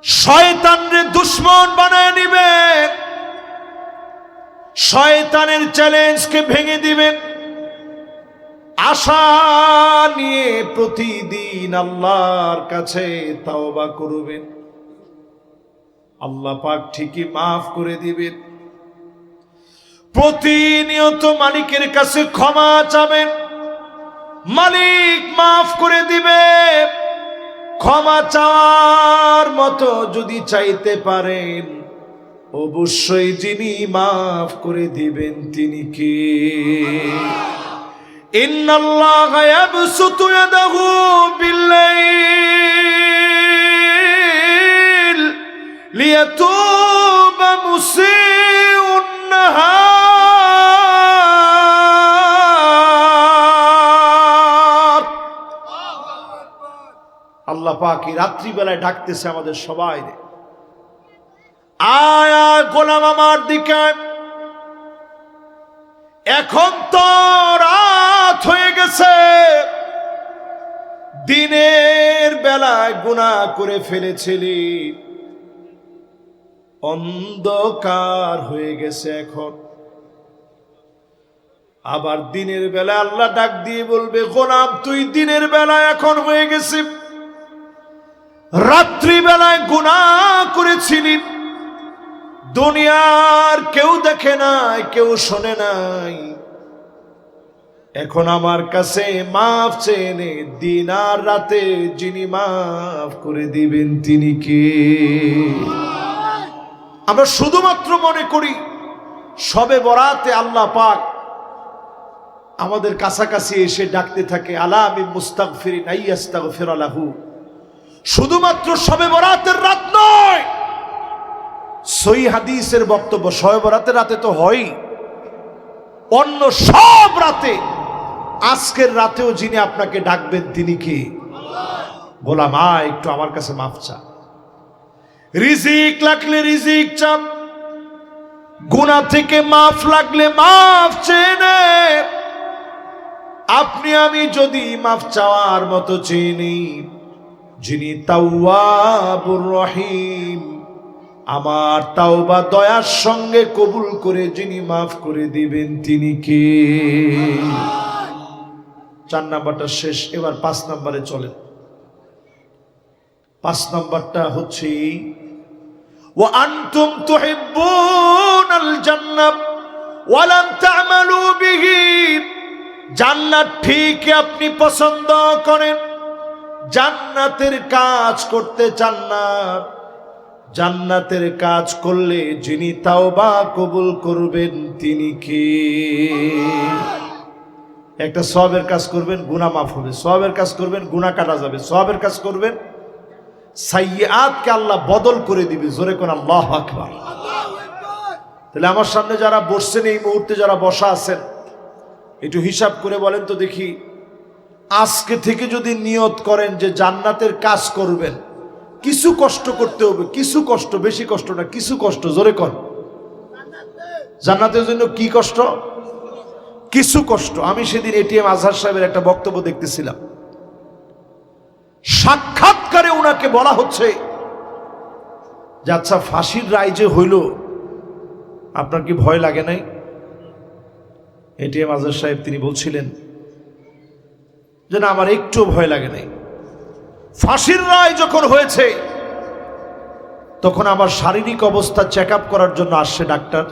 শয়তানরে দুশ্মন বানায় নিবে, শয়তানের চ্যালেঞ্জকে ভেঙে দিবেন। আশা নিয়ে প্রতিদিন আল্লাহর কাছে তাওবা করবেন, আল্লাহ পাক ঠিকই মাফ করে দিবেন। প্রতিনিয়ত মালিকের কাছে ক্ষমা চাবেন, মালিক মাফ করে দিবে। ক্ষমা চাওয়ার মতো যদি চাইতে পারেন, অবশ্যই যিনি মাফ করে দিবেন তিনি কে? ইন্নাল্লাহা ইয়াবসুতু ইয়াদাহু বিল্লাইল লিয়াতুবা মুসিউন নাহার। আল্লাহ পাক এই রাত্রিবেলায় ডাকতেছে আমাদের সবাই, আয় আয় গোলাম আমার দিকে। এখন তো রাত হয়ে গেছে, দিনের বেলায় গুনাহ করে ফেলেছিলি, অন্ধকার হয়ে গেছে এখন। আবার দিনের বেলা আল্লাহ ডাক দিয়ে বলবে, গোলাম তুই দিনের বেলায় এখন হয়ে গেছে, রাত্রি বেলায় গুনাহ করেছিলি, দুনিয়ার কেউ দেখে নাই, কেউ শোনে নাই। এখন আমার কাছে মাফ চেয়ে নে, দিন আর রাতে যিনি মাফ করে দিবেন তিনি কে? আমরা শুধুমাত্র মনে করি শবে বরাতে আল্লাহ পাক আমাদের কাছাকাছি এসে ডাকতে থাকে, আলা মিন মুস্তাগফিরিন আইয়াস্তাগফির লাহু। শুধুমাত্র শবে বরাতের রাত নয়, সহিহ হাদিসের বক্তব্য শবে বরাতের রাতে তো হয়, অন্য সব রাতে, আজকের রাতেও যিনি আপনাকে ডাকবেন তিনি কে? গোলাম আয় একটু আমার কাছে মাফ চা। রিজিক লাগলে রিজিক চাপ, গুনাহ থেকে মাফ লাগলে মাফ চেয়ে নে। আপনি আমি যদি মাফ চাওয়ার মতো চিনি, যিনি তাওয়াবুর রহিম, আমার তাওবা দয়ার সঙ্গে কবুল করে যিনি মাফ করে দিবেন তিনি কে? 4 নাম্বারটা শেষ, এবার 5 নাম্বারে চলেন। 5 নাম্বারটা হচ্ছে, ওয়া আনতুম তুহিব্বুনাল জান্নাহ ওয়া লাম তা'মালু বিহি। জান্নাত ঠিক আপনি পছন্দ করেন, জান্নাতের কাজ করতে চান না, জান্নাতের কাজ করলে যিনি তাওবা কবুল করবেন তিনি কে? একটা সওয়াবের কাজ করবেন, গুনাহ মাফ হবে, সওয়াবের কাজ করবেন, গুনাহ কাটা যাবে, সওয়াবের কাজ করবেন, সাইয়্যাতকে আল্লাহ বদল করে দিবে। জোরে কোন আল্লাহু আকবার। তাহলে আমার সামনে যারা বসছেন, এই মুহূর্তে যারা বসা আছেন, একটু হিসাব করে বলেন তো দেখি, আজকে থেকে যদি নিয়ত করেন যে জান্নাতের কাজ করবেন, কিছু কষ্ট করতে হবে, কিছু কষ্ট, বেশি কষ্ট না, কিছু কষ্ট। জোরে কর, জান্নাতের জন্য কি কষ্ট? কিছু কষ্ট। আমি সেদিন এটিএম আজহার সাহেবের একটা বক্তব্য দেখতেছিলাম, সাক্ষাৎকারে ওনাকে বলা হচ্ছে যে আচ্ছা ফাঁসির রায় যে হইল, আপনার কি ভয় লাগে নাই? এটিএম আজহার সাহেব তিনি বলছিলেন যে না, আমার একটু ভয় লাগে নাই। ফাঁসির রায় যখন হয়েছে তখন আমার শারীরিক অবস্থা চেক আপ করার জন্য আসছে ডাক্তার।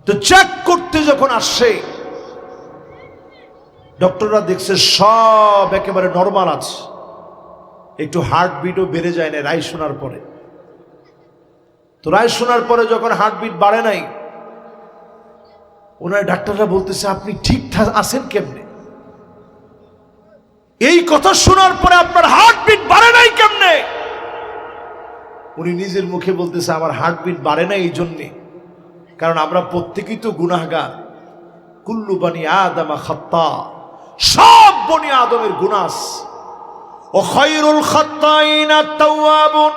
তো চেক করতে যখন আসছে, ডক্টররা দেখছে সব একেবারে নরমাল আছে, একটু হার্টবিটও বেড়ে যায় না রায় শোনার পরে। তো রায় শোনার পরে যখন হার্টবিট বাড়ে নাই, ওনার ডাক্তাররা বলতেছে আপনি ঠিকঠাক আছেন কেমনে? এই কথা শোনার পরে আপনার হার্টবিট বাড়ে নাই কেমনে? উনি নিজের মুখে বলতেছে আমার হার্টবিট বাড়ে না এই জন্যে, কারণ আমরা প্রত্যেকেই তো গুনাহগার। কুল্লু বানি আদম খাত্তা, সব বনি আদমের গুনাহ আছে। ও খায়রুল খাত্তাইনা তাওয়াবুন,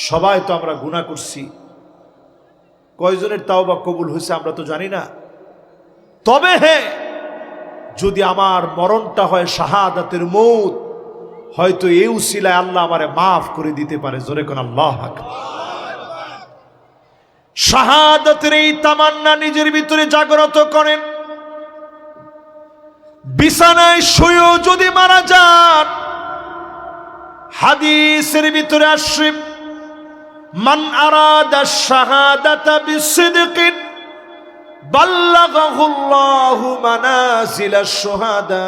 সবাই তো আমরা গুনাহ করছি। কয়জনের তাওবা কবুল হয়েছে আমরা তো জানি না। তবে হ্যাঁ, যদি আমার মরণটা হয় শাহাদাতের মৌত, হয়তো এই উসিলায় আল্লাহ আমারে মাফ করে দিতে পারে। জোরে কোন আল্লাহু আকবার। শাহাদাতের এই তামান্না নিজের ভিতরে জাগ্রত করেন। বিছানায় শুয়েও যদি মারা যান, হাদিসের ভিতরে আসছে মান আরাদা শাহাদাতা বিসিদকিন বাল্লাগাহুল্লাহু মানাজিলাশ শুহাদা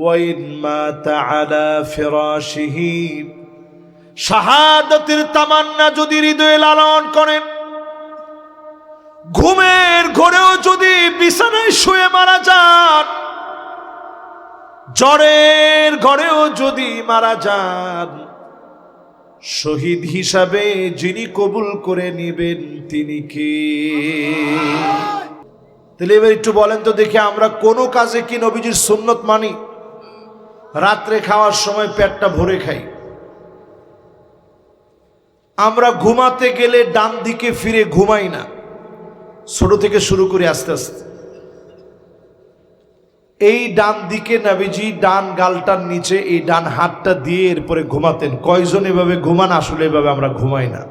ওয়া ইন মাতা আলা ফিরাশিহি। শাহাদাতের তামান্না যদি হৃদয়ে লালন করেন, ঘুমের ঘরেও যদি বিছানায় শুয়ে মারা যান, জ্বরের ঘরেও যদি মারা যান, শহীদ হিসাবে যিনি কবুল করে নেবেন তিনি কে? তাহলে এবার একটু বলেন তো দেখি, আমরা কোনো কাজে কি নবীজির সুন্নত মানি? রাত্রে খাওয়ার সময় পেটটা ভরে খাই। আমরা ঘুমাতে গেলে ডান দিকে ফিরে ঘুমাই না, ছোট থেকে শুরু করে আস্তে আস্তে। এই ডান দিকে নবীজি ডান গালটার নিচে এই ডান হাতটা দিয়ে এরপরে ঘুমাতেন। কয়জন এভাবে ঘুমান? আসলে এভাবে আমরা ঘুমাই না।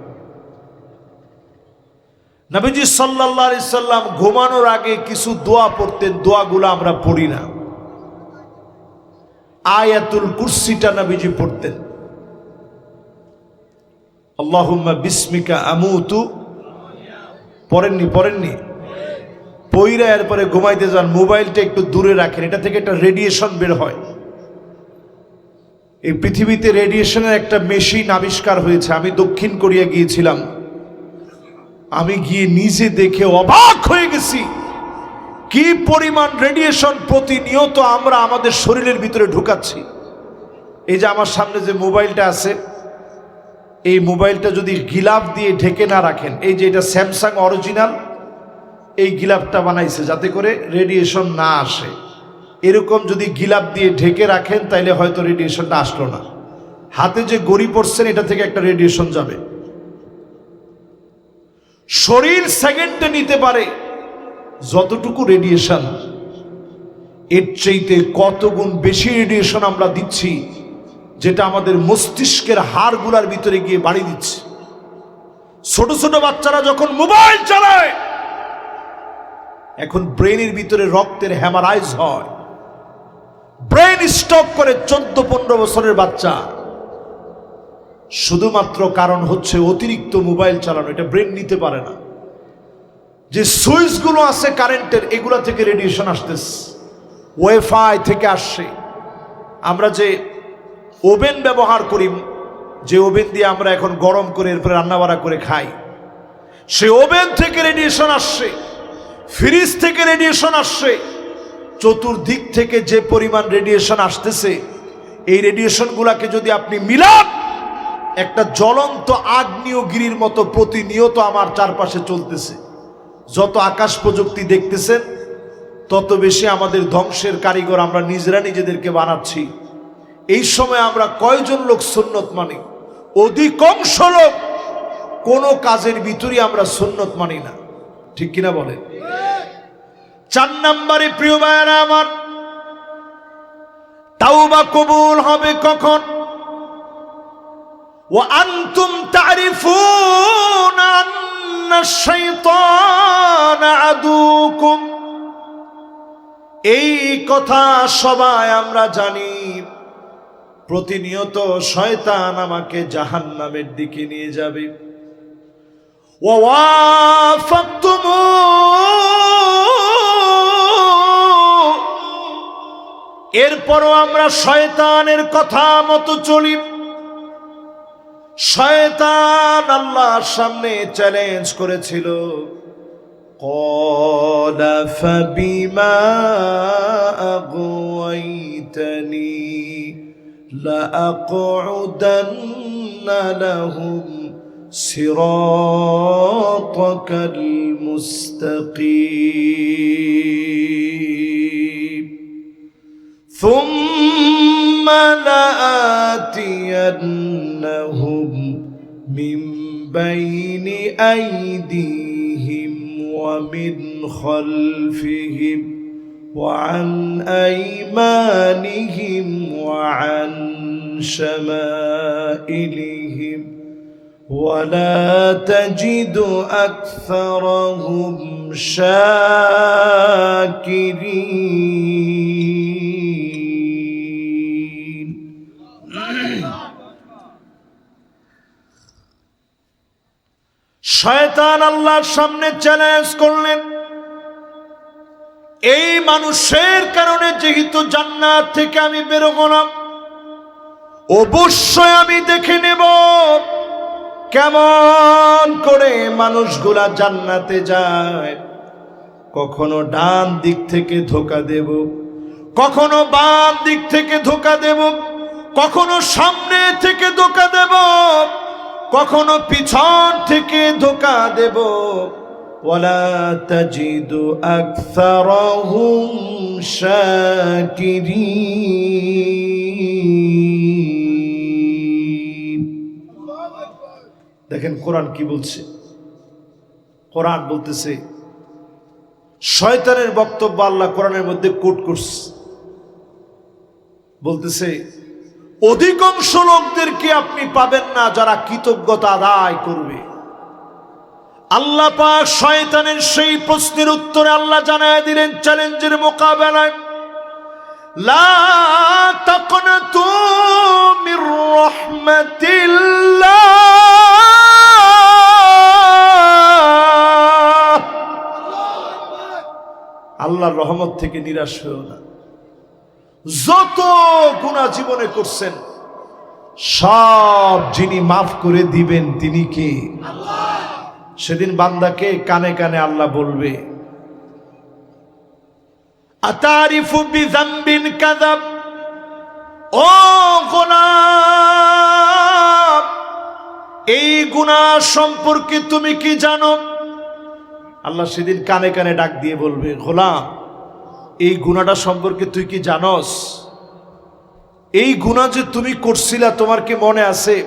নবীজি সাল্লাল্লাহু আলাইহি সাল্লাম ঘুমানোর আগে কিছু দোয়া পড়তেন, দোয়াগুলো আমরা পড়ি না। আয়াতুল কুরসিটা নবীজি পড়তেন। আল্লাহুম্মা বিসমিকা আমুতু পড়েননি? পইরা এরপরে ঘুমাইতে যান। মোবাইলটা একটু দূরে রাখেন, এটা থেকে একটা রেডিয়েশন বের হয়। এই পৃথিবীতে রেডিয়েশনের একটা মেশিন আবিষ্কার হয়েছে। আমি দক্ষিণ কোরিয়া গিয়েছিলাম, আমি গিয়ে নিজে দেখে অবাক হয়ে গেছি কি পরিমাণ রেডিয়েশন প্রতিনিয়ত আমরা আমাদের শরীরের ভিতরে ঢুকাচ্ছি। এই যে আমার সামনে যে মোবাইলটা আছে, এই মোবাইলটা যদি গিলাফ দিয়ে ঢেকে না রাখেন, এই যে এটা স্যামসাং অরিজিনাল, এই গিলাফটা বানাইছে যাতে করে রেডিয়েশন না আসে। এরকম যদি গিলাফ দিয়ে ঢেকে রাখেন তাইলে হয়তো রেডিয়েশনটা আসলো না। হাতে যে গড়ি পড়ছেন এটা থেকে একটা রেডিয়েশন যাবে। শরীর সেকেন্ডে নিতে পারে যতটুকু রেডিয়েশন, এর চাইতে কত গুণ বেশি রেডিয়েশন আমরা দিচ্ছি, যেটা আমাদের মস্তিষ্কের হাড়গুলার ভিতরে গিয়ে বাড়ি দিচ্ছে। ছোট ছোট বাচ্চারা যখন মোবাইল চালায়, এখন ব্রেনের ভিতরে রক্তের হ্যামারাইজ হয়, ব্রেন স্ট্রোক করে 14-15 বছরের বাচ্চা। শুধুমাত্র কারণ হচ্ছে অতিরিক্ত মোবাইল চালানো, এটা ব্রেন নিতে পারে না। যে সুইচগুলো আছে কারেন্টের, এগুলা থেকে রেডিয়েশন আসতেছে, ওয়াইফাই থেকে আসছে। আমরা যে ওভেন ব্যবহার করি, যে ওভেন দিয়ে আমরা এখন গরম করে এরপরে রান্নাবাড়া করে খাই, সে ওভেন থেকে রেডিয়েশন আসছে, ফ্রিজ থেকে রেডিয়েশন আসছে। চতুর্দিক থেকে যে পরিমাণ রেডিয়েশন আসতেছে, এই রেডিয়েশনগুলোকে যদি আপনি মিলান, একটা জ্বলন্ত আগ্নেয়গিরির মতো প্রতিনিয়ত আমার চারপাশে চলতেছে। যত আকাশ প্রযুক্তি দেখতেছেন, তত বেশি আমাদের ধ্বংসের কারিগর আমরা নিজেরা নিজেদেরকে বানাচ্ছি। এই সময় আমরা কয়জন লোক সুন্নত মানি? অধিকাংশ লোক কোনো কাজের ভিতরে আমরা সুন্নত মানি না, ঠিক কিনা বলেন? 4 নম্বরে প্রিয় ভাইরা আমার, তাওবা কবুল হবে কখন? ওয়া আনতুম তারিফুনা আন্না শাইতানা আদুকুম। এই কথা সবাই আমরা জানি, প্রতিনিয়ত শয়তান আমাকে জাহান্নামের দিকে নিয়ে যাবে। ওয়া ওয়াফাকতুমু, এরপরও আমরা শয়তানের কথা মতো চলি। শয়তান আল্লাহর সামনে চ্যালেঞ্জ করেছিল, ক্বালা ফাবিমা আগওয়াইতানি লাআকউদান্না লাহুম সিরাতাকাল মুস্তাকিম ثم لآتينهم من بين أيديهم ومن خلفهم وعن أيمانهم وعن شمائلهم ولا تجد أكثرهم شاكرين শয়তান আল্লাহর সামনে চ্যালেঞ্জ করলেন, এই মানুষের কারণে যেহেতু জান্নাত থেকে আমি বেরোবো না, অবশ্যই আমি দেখে নেব কেমন করে মানুষগুলা জান্নাতে যায়। কখনো ডান দিক থেকে ধোঁকা দেব, কখনো বাম দিক থেকে ধোঁকা দেব, কখনো সামনে থেকে ধোঁকা দেব, কখনো পিছন থেকে ধোঁকা দেব। ওয়ালা তাজিদু আকসারাহুম শাকিরিন। দেখেন কোরআন কি বলছে। কোরআন বলতেছে, শয়তানের বক্তব্য আল্লাহ কোরআনের মধ্যে কোট করছে, বলতেছে অধিকাংশ লোকদেরকে আপনি পাবেন না যারা কৃতজ্ঞতা আদায় করবে। আল্লাহ পাক শয়তানের সেই প্রশ্নের উত্তরে আল্লাহ জানায় দিলেন চ্যালেঞ্জের মোকাবেলায়, লা তাকনাতু মির রাহমাতিল্লাহ, আল্লাহর রহমত থেকে নিরাশ হও না। যত গুনাহ জীবনে করছেন সব যিনি মাফ করে দিবেন তিনি কে? আল্লাহ। সেদিন বান্দাকে কানে কানে আল্লাহ বলবে, আতারিফু বিযামবিন কাযাব, ও গোলাম এই গুনাহ সম্পর্কে তুমি কি জানো? আল্লাহ সেদিন কানে কানে ডাক দিয়ে বলবে, গোলাম এই গুনাহটা সম্পর্কে তুই কি জানোস? এই গুনাহ যে তুমি করছিলা তোমার কি মনে আছে?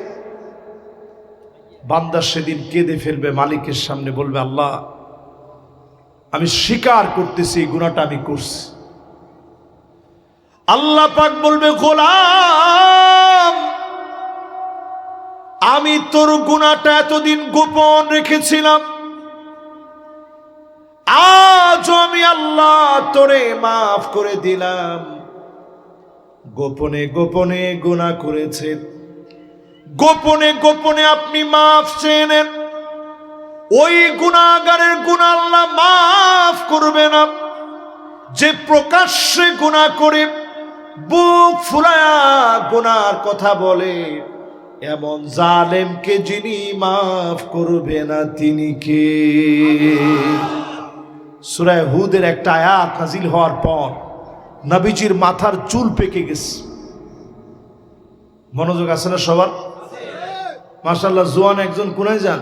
বান্দা সেদিন কেঁদে ফেলবে, মালিকের সামনে বলবে, আল্লাহ আমি স্বীকার করতেছি এই গুনাহটা আমি করছি। আল্লাহ পাক বলবে, গোলাম আমি তোর গুনাহটা এতদিন গোপন রেখেছিলাম, আজ আমি আল্লাহ তোরে মাফ করে দিলাম। গোপনে গোপনে গুনাহ করেছে, গোপনে গোপনে আপনি মাফ চেয়ে নেন, ওই গুনাহগারের গুনাহ আল্লাহ মাফ করবে না। যে প্রকাশ্যে গুনাহ করে বুক ফুলায়া গুনার কথা বলে, এমন জালেমকে যিনি মাফ করবে না তিনি কে? সূরা হুদের একটা আয়াত নাজিল হওয়ার পর নবীজির মাথার চুল পেকে গেছে। মনোযোগ আছে না সবার? মাশাআল্লাহ, জোয়ান একজন কোনায় যান,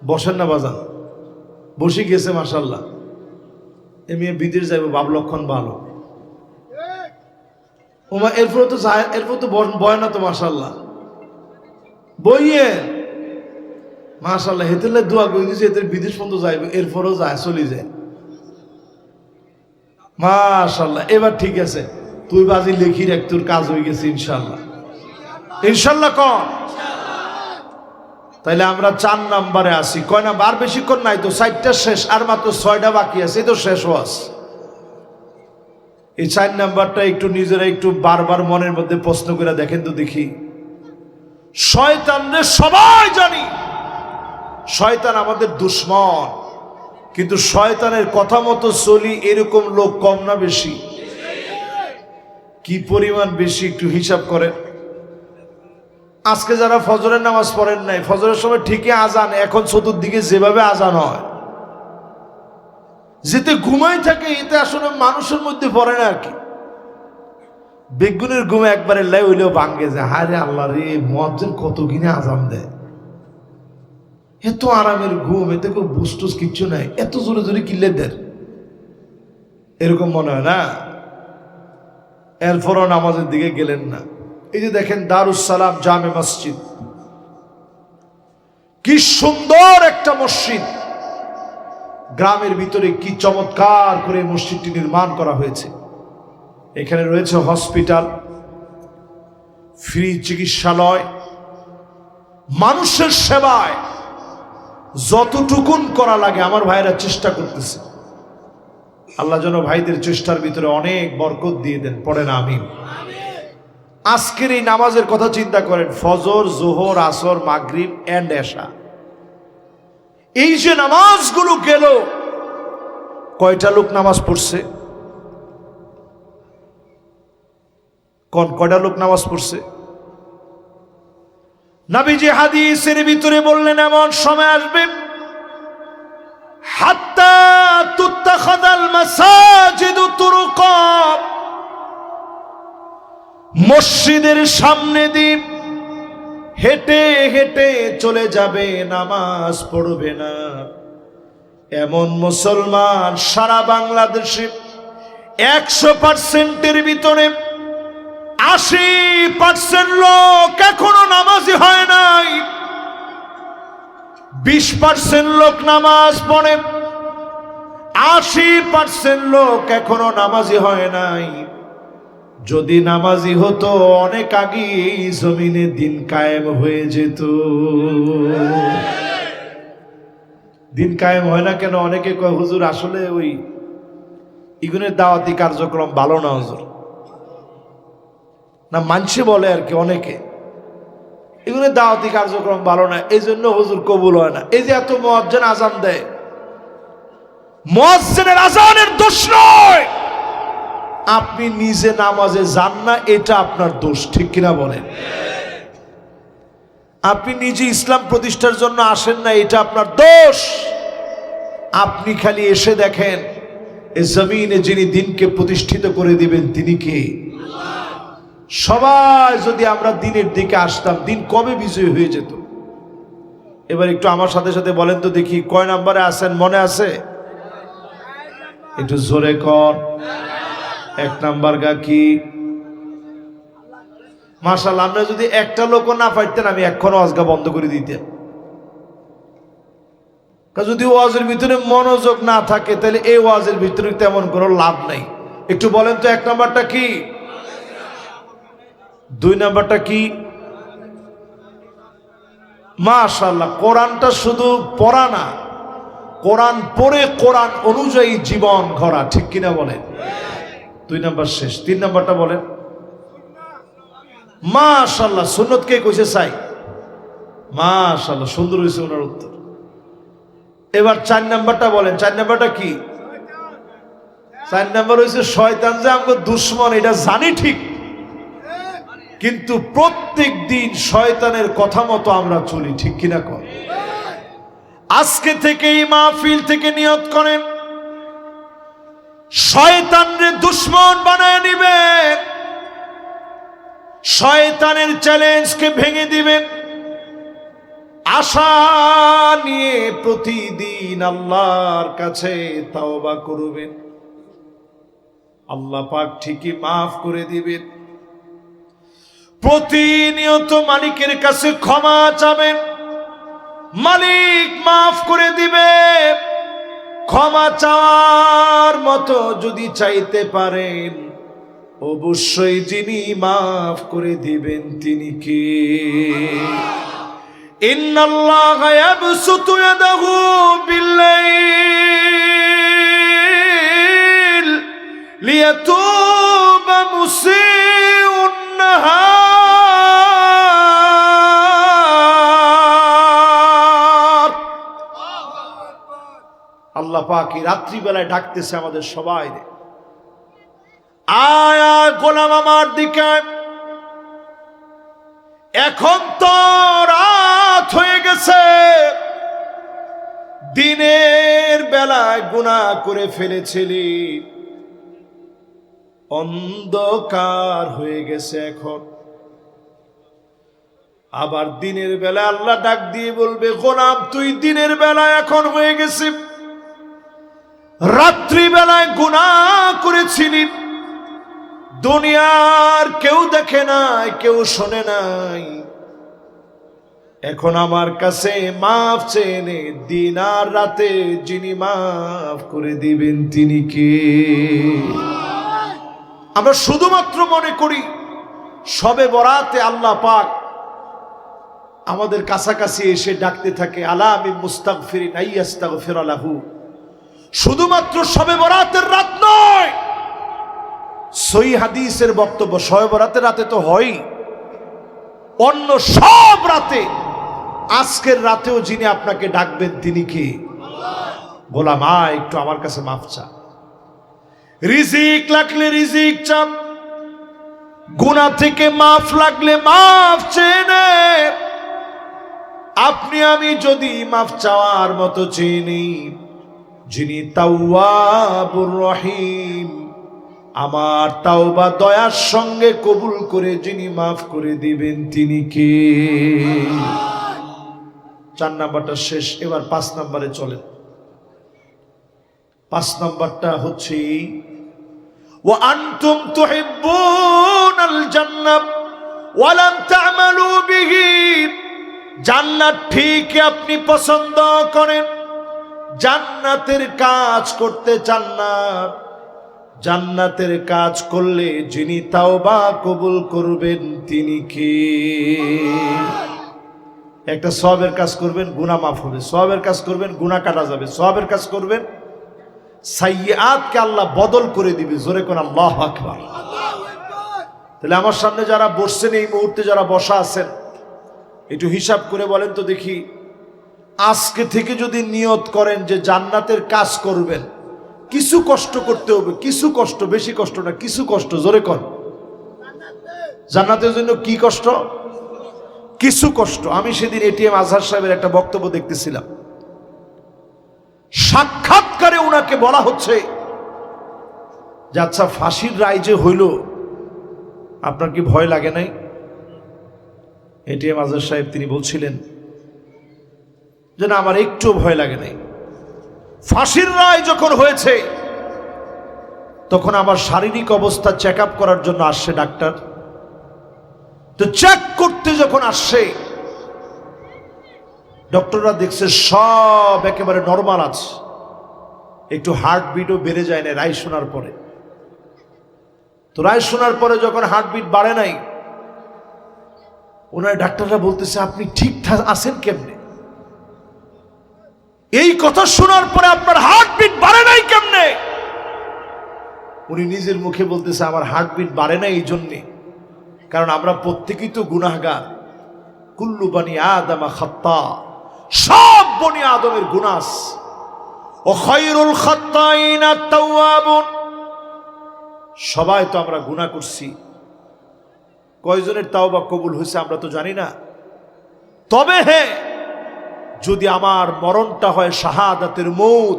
বসেন না বাজান, বসে গেছে মাশাআল্লাহ। এমনি বিদেশ যাইব, বাপ লক্ষণ ভালো। ওমা এরপর তো যায়, এরপর তো বয় না তো মাশাআল্লাহ, বইয়ে মাশাআল্লাহ হেতেলে দোয়া করে দিয়েছে, এদের বিদেশ পর্যন্ত যাইবে, এরপরও যায়, চলে যায় মাশাআল্লাহ। এবার ঠিক আছে, তুই বাজি লিখি রাখ, তোর কাজ হয়ে গেছে ইনশাআল্লাহ। ইনশাআল্লাহ কর। তাইলে আমরা 4 নম্বরে আসি। কয় না, বার বেশিক্ষণ নাই তো, 4টা শেষ, আর মাত্র 6টা বাকি আছে, এই তো শেষ ওয়াজ। এই 4 নাম্বারটা একটু নিজেরা একটু বারবার মনের মধ্যে প্রশ্ন করে দেখেন তো দেখি। শয়তানরে সবাই জানি, শয়তান আমাদের দুশ্মন, কিন্তু শয়তানের কথা মতো চলি এরকম লোক কম না বেশি? কি পরিমাণ বেশি একটু হিসাব করেন। আজকে যারা ফজরের নামাজ পড়েন নাই, ফজরের সময় ঠিকই আজান, এখন চতুর্দিকে যেভাবে আজান হয়, যেতে ঘুমাই থাকে, এতে আসলে মানুষের মধ্যে পড়ে না আর কি। বেগুনের ঘুমে একবারে লাই হইলেও ভাঙ্গে যায়, হায় রে আল্লাহ রে, মুয়াজ্জিন কত কিনে আজান দেয়, এত আরামের ঘুম, এতে কেউ বুস্টুস কিচ্ছু নাই, এত জোরে জোরে কিল্লে দেয়, এরকম মনে হয় না? এরপরও নামাজের দিকে গেলেন না। এই যে দেখেন দারুস সালাম জামে মসজিদ, কি সুন্দর একটা মসজিদ, গ্রামের ভিতরে কি চমৎকার করে মসজিদটি নির্মাণ করা হয়েছে। এখানে রয়েছে হসপিটাল, ফ্রি চিকিৎসালয়, মানুষের সেবায় যতটুকুন করা লাগে আমার ভাইরা চেষ্টা করতেছে। আল্লাহ যেন ভাইদের চেষ্টার ভিতরে অনেক বরকত দিয়ে দেন, পড়েন আমিন। আজকের এই নামাজের কথা চিন্তা করেন, ফজর, জোহর, আসর, মাগরিব এন্ড এশা, এই যে নামাজগুলো গেল, কয়টা লোক নামাজ পড়ছে? কয়টা লোক নামাজ পড়ছে? নবীজি হাদিসের ভিতরে বললেন এমন সময় আসবে হাত্তা তুত্তাখাযাল মাসাজিদু তুরুকা, মসজিদের সামনে দিয়ে হেঁটে হেঁটে চলে যাবে, নামাজ পড়বে না। এমন মুসলমান সারা বাংলাদেশে 100%-এর ভিতরে 80% লোক এখনো নামাজি হয় নাই। 20% লোক নামাজ পড়ে, 80% লোক এখনো নামাজি হয় নাই। যদি নামাজি হতো অনেক আগে এই জমিনে দিন কায়েম হয়ে যেত। দিন কায়েম হয় না কেন? অনেকে কয় হুজুর আসলে ওই ইগুনের দাওয়াতি কার্যক্রম ভালো না হুজুর, না মানছে বলে আর কি অনেকে, এগুলো দাওয়াতি কার্যক্রম ভালো না, এই জন্য হুজুর কবুল হয় না। এই যে এত মুয়াজ্জিন আজান দেয়, মুয়াজ্জিনের আজানের দোষ নয়, আপনি নিজে নামাজে যান না, এটা আপনার দোষ, ঠিক কিনা বলেন? আপনি নিজে ইসলাম প্রতিষ্ঠার জন্য আসেন না, এটা আপনার দোষ। আপনি খালি এসে দেখেন এই জমিনে যিনি দিনকে প্রতিষ্ঠিত করে দিবেন তিনি কে? সবাই যদি আমরা দিনের দিকে আসতাম, দিন কবে বিজয় হয়ে যেত। এবার একটু আমার সাথে সাথে বলেন তো দেখি, কয় নাম্বারে আছেন মনে আছে? একটু জোরে কর। 1 নাম্বার গা কি? মাশাআল্লাহ, আমরা যদি একটা লোকও না পাইতেন আমি এখন ওয়াজগা বন্ধ করে দিতাম। যদি ওয়াজের ভিতরে মনোযোগ না থাকে তাহলে এই ওয়াজের ভিতরে তেমন কোনো লাভ নাই। একটু বলেন তো 1 নাম্বারটা কি, 2 নাম্বারটা কি? মাশাআল্লাহ, কোরআনটা শুধু পড়া না, কোরআন পড়ে কোরআন অনুযায়ী জীবন গড়া, ঠিক কিনা বলেন? 2 নাম্বার শেষ। 3 নাম্বারটা বলেন। মাশাআল্লাহ, সুন্নত কে কইছে চাই? মাশাআল্লাহ, সুন্দর হয়েছে ওনার উত্তর। এবার 4 নাম্বারটা বলেন। 4 নাম্বারটা কি? 4 নাম্বার হয়েছে শয়তান যে আমাদের দুশ্মন, এটা জানি ঠিক, কিন্তু প্রত্যেক দিন শয়তানের কথা মতো আমরা চলি, ঠিক কিনা কর? আজকে থেকে এই মাহফিল থেকে নিয়ত করেন শয়তানরে দুশ্মন বানায় নিবেন, শয়তানের চ্যালেঞ্জকে ভেঙে দিবেন, আশা নিয়ে প্রতিদিন আল্লাহর কাছে তাওবা করবেন। আল্লাহ পাক ঠিকই মাফ করে দিবেন। প্রতিনিয়ত মালিকের কাছে ক্ষমা চাবেন, মালিক মাফ করে দিবে। ক্ষমা চাওয়ার মতো যদি চাইতে পারেন, অবশ্যই যিনি মাফ করে দিবেন তিনি কে? ইন্নাল্লাহা ইয়াবসুতু ইয়াদাহু বিল্লাইল লিয়াতুবা মুসিউন নাহার। আল্লাহ পাক এই রাত্রিবেলায় ডাকতেছে আমাদের সবাই, আয় আয় গোলাম আমার দিকে। এখন তো রাত হয়ে গেছে, দিনের বেলায় গুনাহ করে ফেলেছিলি, অন্ধকার হয়ে গেছে এখন। আবার দিনের বেলায় আল্লাহ ডাক দিয়ে বলবে, গোলাম তুই দিনের বেলায় এখন হয়ে গেছে, রাত্রি বেলায় গুনাহ করেছিলি, দুনিয়ার কেউ দেখে নাই, কেউ শোনে নাই, এখন আমার কাছে মাফ চেনে দিন আর রাতে যিনি মাফ করে দিবেন তিনি কে? আমরা শুধুমাত্র মনে করি শবে বরাতে আল্লাহ পাক আমাদের কাছাকাছি এসে ডাকতে থাকে, আলা আমি মুস্তাগফিরিন আইয়াস্তাগফির লাহু। শুধুমাত্র শবে বরাতের রাত নয়, সহিহ হাদিসের বক্তব্য শবে বরাতের রাতে তো হয়, অন্য সব রাতে, আজকের রাতেও যিনি আপনাকে ডাকবেন তিনি কে? গোলাম আয় একটু আমার কাছে মাফ চা। রিজিক লাগলে রিজিক চাপ, গুনাহ থেকে মাফ লাগলে মাফ চেয়ে নে। আপনি আমি যদি মাফ চাওয়ার মতো চিনি, যিনি তাওয়াবুর রহিম, আমার তাওবা দয়ার সঙ্গে কবুল করে যিনি মাফ করে দিবেন তিনি কে? 4 নাম্বারটা শেষ, এবার 5 নাম্বারে চলেন। 5 নাম্বারটা হচ্ছে ওয়া আনতুম তুহিব্বুনাল জান্নাহ ওয়া লাম তা'মালু বিহি। জান্নাত ঠিক আপনি পছন্দ করেন, জান্নাতের কাজ করতে চান না। জান্নাতের কাজ করলে যিনি তাওবা কবুল করবেন তিনি কে? একটা সওয়াবের কাজ করবেন, গুনাহ মাফ হবে। সওয়াবের কাজ করবেন, গুনাহ কাটা যাবে। সওয়াবের কাজ করবেন, সাইয়্যাতকে আল্লাহ বদল করে দিবে। জোরে কোন আল্লাহু আকবার। তাহলে আমার সামনে যারা বসছেন, এই মুহূর্তে যারা বসা আছেন, একটু হিসাব করে বলেন তো দেখি, আজকে থেকে যদি নিয়ত করেন যে জান্নাতের কাজ করবেন, কিছু কষ্ট করতে হবে, কিছু কষ্ট, বেশি কষ্ট না, কিছু কষ্ট। জোরে কর, জান্নাতের জন্য কি কষ্ট? কিছু কষ্ট। আমি সেদিন এটিএম আজহার সাহেবের একটা বক্তব্য দেখতেছিলাম, সাক্ষাৎকারে ওনাকে বলা হচ্ছে যে আচ্ছা ফাঁসির রায় যে হইল, আপনার কি ভয় লাগে নাই? এটিএম আজহার সাহেব তিনি বলছিলেন যে না, আমার একটু ভয় লাগে নাই। ফাঁসির রায় যখন হয়েছে তখন আমার শারীরিক অবস্থা চেক আপ করার জন্য আসছে ডাক্তার। তো চেক করতে যখন আসছে, ডক্টররা দেখছে সব একেবারে নরমাল আছে, একটু হার্টবিটও বেড়ে যায় না রায় শোনার পরে। তো রায় শোনার পরে যখন হার্টবিট বাড়ে নাই, ওনার ডাক্তাররা বলতেছে আপনি ঠিকঠাক আছেন কেমনে? এই কথা শোনার পরে আপনার হার্টবিট বাড়ে নাই কেমনে? উনি নিজের মুখে বলতেছে আমার হার্টবিট বাড়ে না এই জন্যে, কারণ আমরা প্রত্যেকেই তো গুনাহগার। কুল্লু বানি আদম খাত্তা, সব বনি আদমের গুনাহ। ও খায়রুল খাত্তাইনা তাওয়াবুন, সবাই তো আমরা গুনাহ করছি। কয়জনের তাওবা কবুল হয়েছে আমরা তো জানি না। তবে হ্যাঁ, যদি আমার মরণটা হয় শাহাদাতের মউত,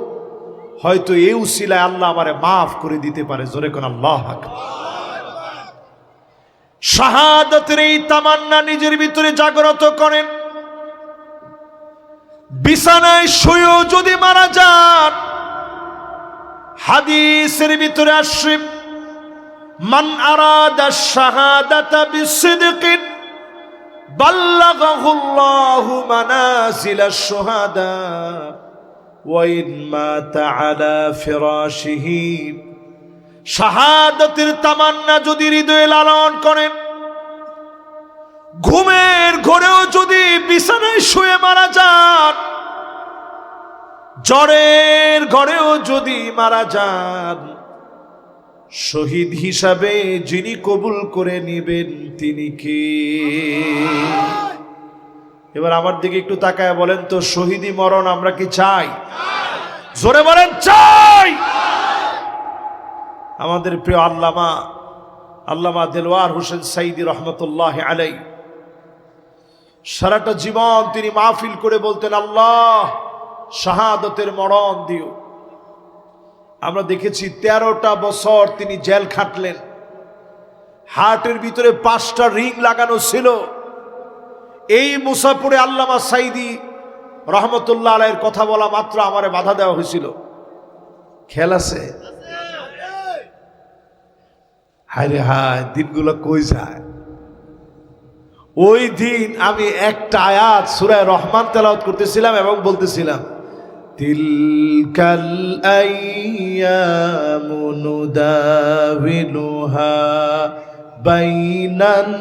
হয়তো এই উসিলায় আল্লাহ আমারে মাফ করে দিতে পারে। জোরে কোন আল্লাহু আকবার। শাহাদাতের এই তামান্না নিজের ভিতরে জাগ্রত করেন। বিছানায় শুয়েও যদি মারা যান, হাদিসের ভিতরে আসছে মান আরাদা শাহাদাতা বিসিদকিন বাল্লাগাহুল্লাহু মানাজিলাশ শুহাদা ওয়া ইন মাতা আলা ফিরাশিহি। শাহাদাতের তামান্না যদি হৃদয়ে লালন করেন, ঘুমের ঘরেও যদি বিছানায় শুয়ে মারা যান, জ্বরের ঘরেও যদি মারা যান, শহীদ হিসাবে যিনি কবুল করে নেবেন তিনি কে? এবার আমার দিকে একটু তাকায় বলেন তো, শহীদি মরণ আমরা কি চাই? জোরে বলেন চাই। আমাদের প্রিয় আল্লামা দেলওয়ার হোসেন সাইদি রহমতুল্লাহ আলাই সারাটা জীবন তিনি মাহফিল করে বলতেন, আল্লাহ শাহাদতের মরণ দিও। আমরা দেখেছি 13টা বছর তিনি জেল খাটলেন। হার্টের ভিতরে 5টা রিং লাগানো ছিল। এই মুসাফিরে আল্লামা সাইদি রহমতুল্লাহ আলাইহির কথা বলা মাত্র আমারে বাধা দেওয়া হয়েছিল। খেয়াল আছে? হায় রে হায়, দিনগুলো কই যায়। ওই দিন আমি একটা আয়াত সূরা রহমান তেলাওয়াত করতেছিলাম এবং বলতেছিলাম তিলকাল আইয়ামু নুদাবিলুহা বাইনান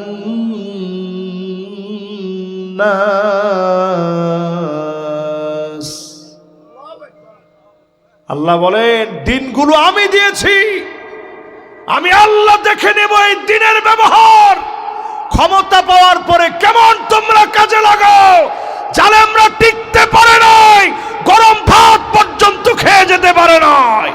নাস। আল্লাহ বলেন দিনগুলো আমি দিয়েছি, আমি আল্লাহ দেখে নেব এই দিনের ব্যবহার ক্ষমতা পাওয়ার পরে কেমন তোমরা কাজে লাগাও। জালেমরা টিকতে পারে নাই, গরম ভাত পর্যন্ত খেয়ে যেতে পারে নাই।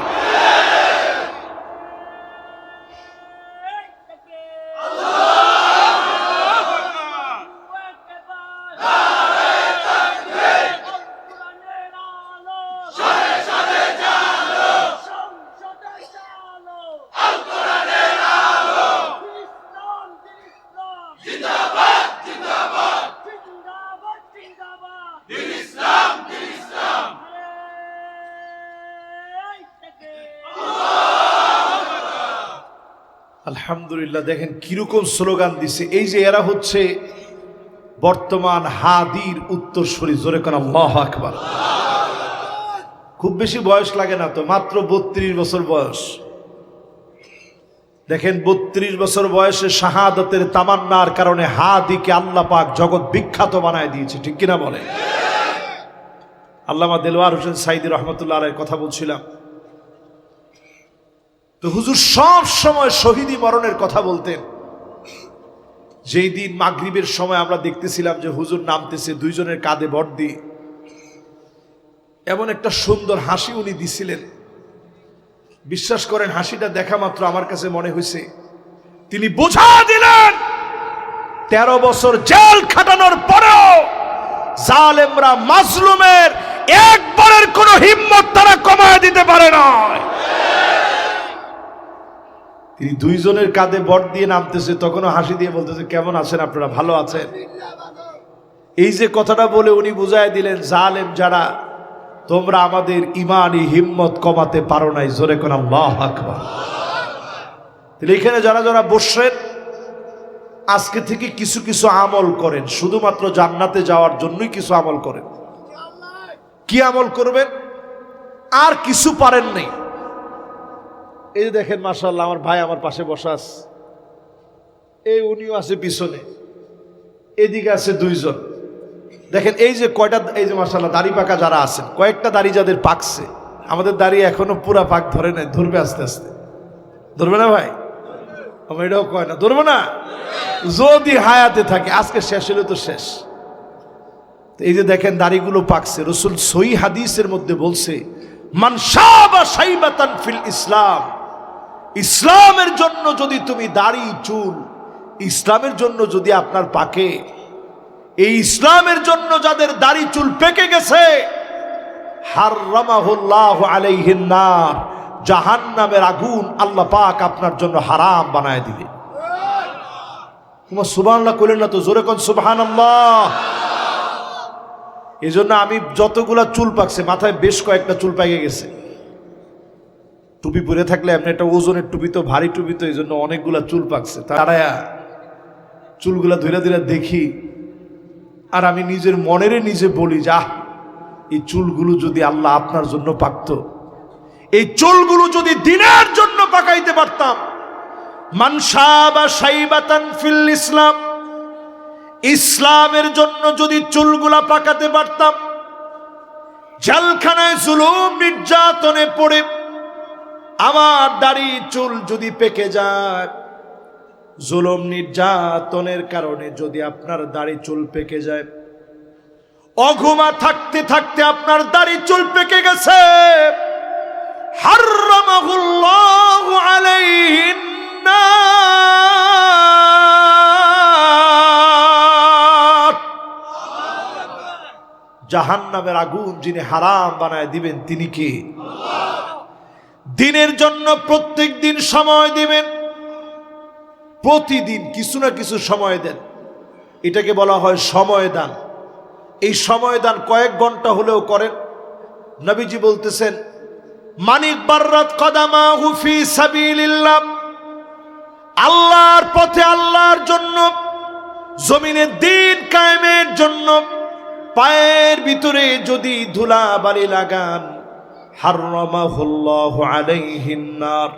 আলহামদুলিল্লাহ, দেখেন কিরকম স্লোগান দিছে। এই যে এরা হচ্ছে বর্তমান হাদির উত্তরসূরি। জোরে কোন আল্লাহু আকবার। খুব বেশি বয়স লাগে না তো, মাত্র 32 বছর বয়স। দেখেন 32 বছর বয়সে শাহাদাতের তামান্নার কারণে হাদিকে আল্লাহ পাক জগৎ বিখ্যাত বানায় দিয়েছে, ঠিক কিনা বলে? আল্লামা দেলওয়ার হোসেন সাইদি রহমতুল্লাহ আলাইহির কথা বলছিলাম তো, হুজুর সব সময় শহীদি মরণের কথা বলতেন। যেই দিন মাগরিবের সময় আমরা দেখতেছিলাম যে হুজুর নামতেছে দুইজনের কাঁধে ভর দিয়ে, এমন একটা সুন্দর হাসি উনি দিছিলেন। বিশ্বাস করেন, হাসিটা দেখা মাত্র আমার কাছে মনে হয়েছে তিনি বোঝা দিলেন 13 বছর জেল খাটানোর পরেও জালেমরা মাজলুমের একবারের কোন হিম্মত তারা কমায় দিতে পারে না। তিনি দুইজনের কাঁধে বর দিয়ে নামতেছে, তখনও হাসি দিয়ে বলতেছে কেমন আছেন আপনারা, ভালো আছেন? এই যে কথাটা বলে উনি বুঝায় দিলেন জালেম যারা, তোমরা আমাদের ইমানি হিম্মত কমাতে পারো নাই। জোরে কোন আল্লাহু আকবার। এখানে যারা যারা বসছেন আজকে থেকে কিছু কিছু আমল করেন, শুধুমাত্র জান্নাতে যাওয়ার জন্যই কিছু আমল করেন। কি আমল করবেন? আর কিছু পারেন নাই। এই যে দেখেন মাশাআল্লাহ, আমার ভাই আমার পাশে বসা আছে, এই উনিও আছে পিছনে, এদিকে আছে দুইজন। দেখেন এই যে কয়টা, এই যে মাশাআল্লাহ দাড়ি পাকা যারা আছেন, কয়েকটা দাড়ি যাদের পাকছে, আমাদের দাড়ি এখনো পুরা পাক ধরে নাই, ধরবে আস্তে আস্তে। ধরবে না ভাই? আমার এটাও কয় না, ধরবো না যদি হায়াতে থাকে। আজকে শেষ হলে তো শেষ। এই যে দেখেন দাড়িগুলো পাকছে। রাসূল সহিহ হাদিসের মধ্যে বলছে মান শাবা শাইবাতান ফিল ইসলাম, ইসলামের জন্য যদি তুমি দাড়ি চুল, ইসলামের জন্য যদি আপনার পাকে, এই ইসলামের জন্য যাদের দাড়ি চুল পেকে গেছে, হারামাহুল্লাহু আলাইহিন নার, জাহান্নামের আগুন আল্লাহ পাক আপনার জন্য হারাম বানায় দিবে। তোমরা সুবহানাল্লাহ কইলেন না তো? জোরে কোন সুবহানাল্লাহ। এই জন্য আমি যতগুলা চুল পাকছে, মাথায় বেশ কয়েকটা চুল পাকে গেছে। টুপি পরে থাকলে এমনি একটা ওজনের টুপি তো, ভারী টুপি তো, এই জন্য অনেকগুলা চুল পাকছে। তারা চুলগুলা ধীরে ধীরে দেখি, আর আমি নিজের মনেরে নিজে বলি, যা এই চুলগুলো যদি আল্লাহ আপনার জন্য পাকতো, এই চুলগুলো যদি দিনের জন্য পাকাইতে পারতাম। মান শাবা শাইবাতান ফিল ইসলাম, ইসলামের জন্য যদি চুলগুলা পাকাতে পারতাম, জেলখানায় জুলুম নির্যাতনে পড়ে আমার দাড়ি চুল যদি পেকে যায়, জুলুম নির্যাতনের কারণে যদি আপনার দাড়ি চুল পেকে যায়, অঘুমা থাকতে থাকতে আপনার দাড়ি চুল পেকে গেছে, হারামাহুল্লাহু আলাইহিন নার, জাহান্নামের আগুন যিনি হারাম বানায় দিবেন তিনি কি? দিনের জন্য প্রত্যেক দিন সময় দিবেন, প্রতিদিন কিছু না কিছু সময় দেন। এটাকে বলা হয় সময় দান। এই সময় দান কয়েক ঘন্টা হলেও করেন। নবীজি বলতেছেন মানিক বাররাত কদামাহু ফি সাবিলিল্লাহ, আল্লাহর পথে, আল্লাহর জন্য জমিনের দিন কায়েমের জন্য পায়ের ভিতরে যদি ধুলাবালি লাগান, হারামাহুল্লাহু আলাইহিন নার,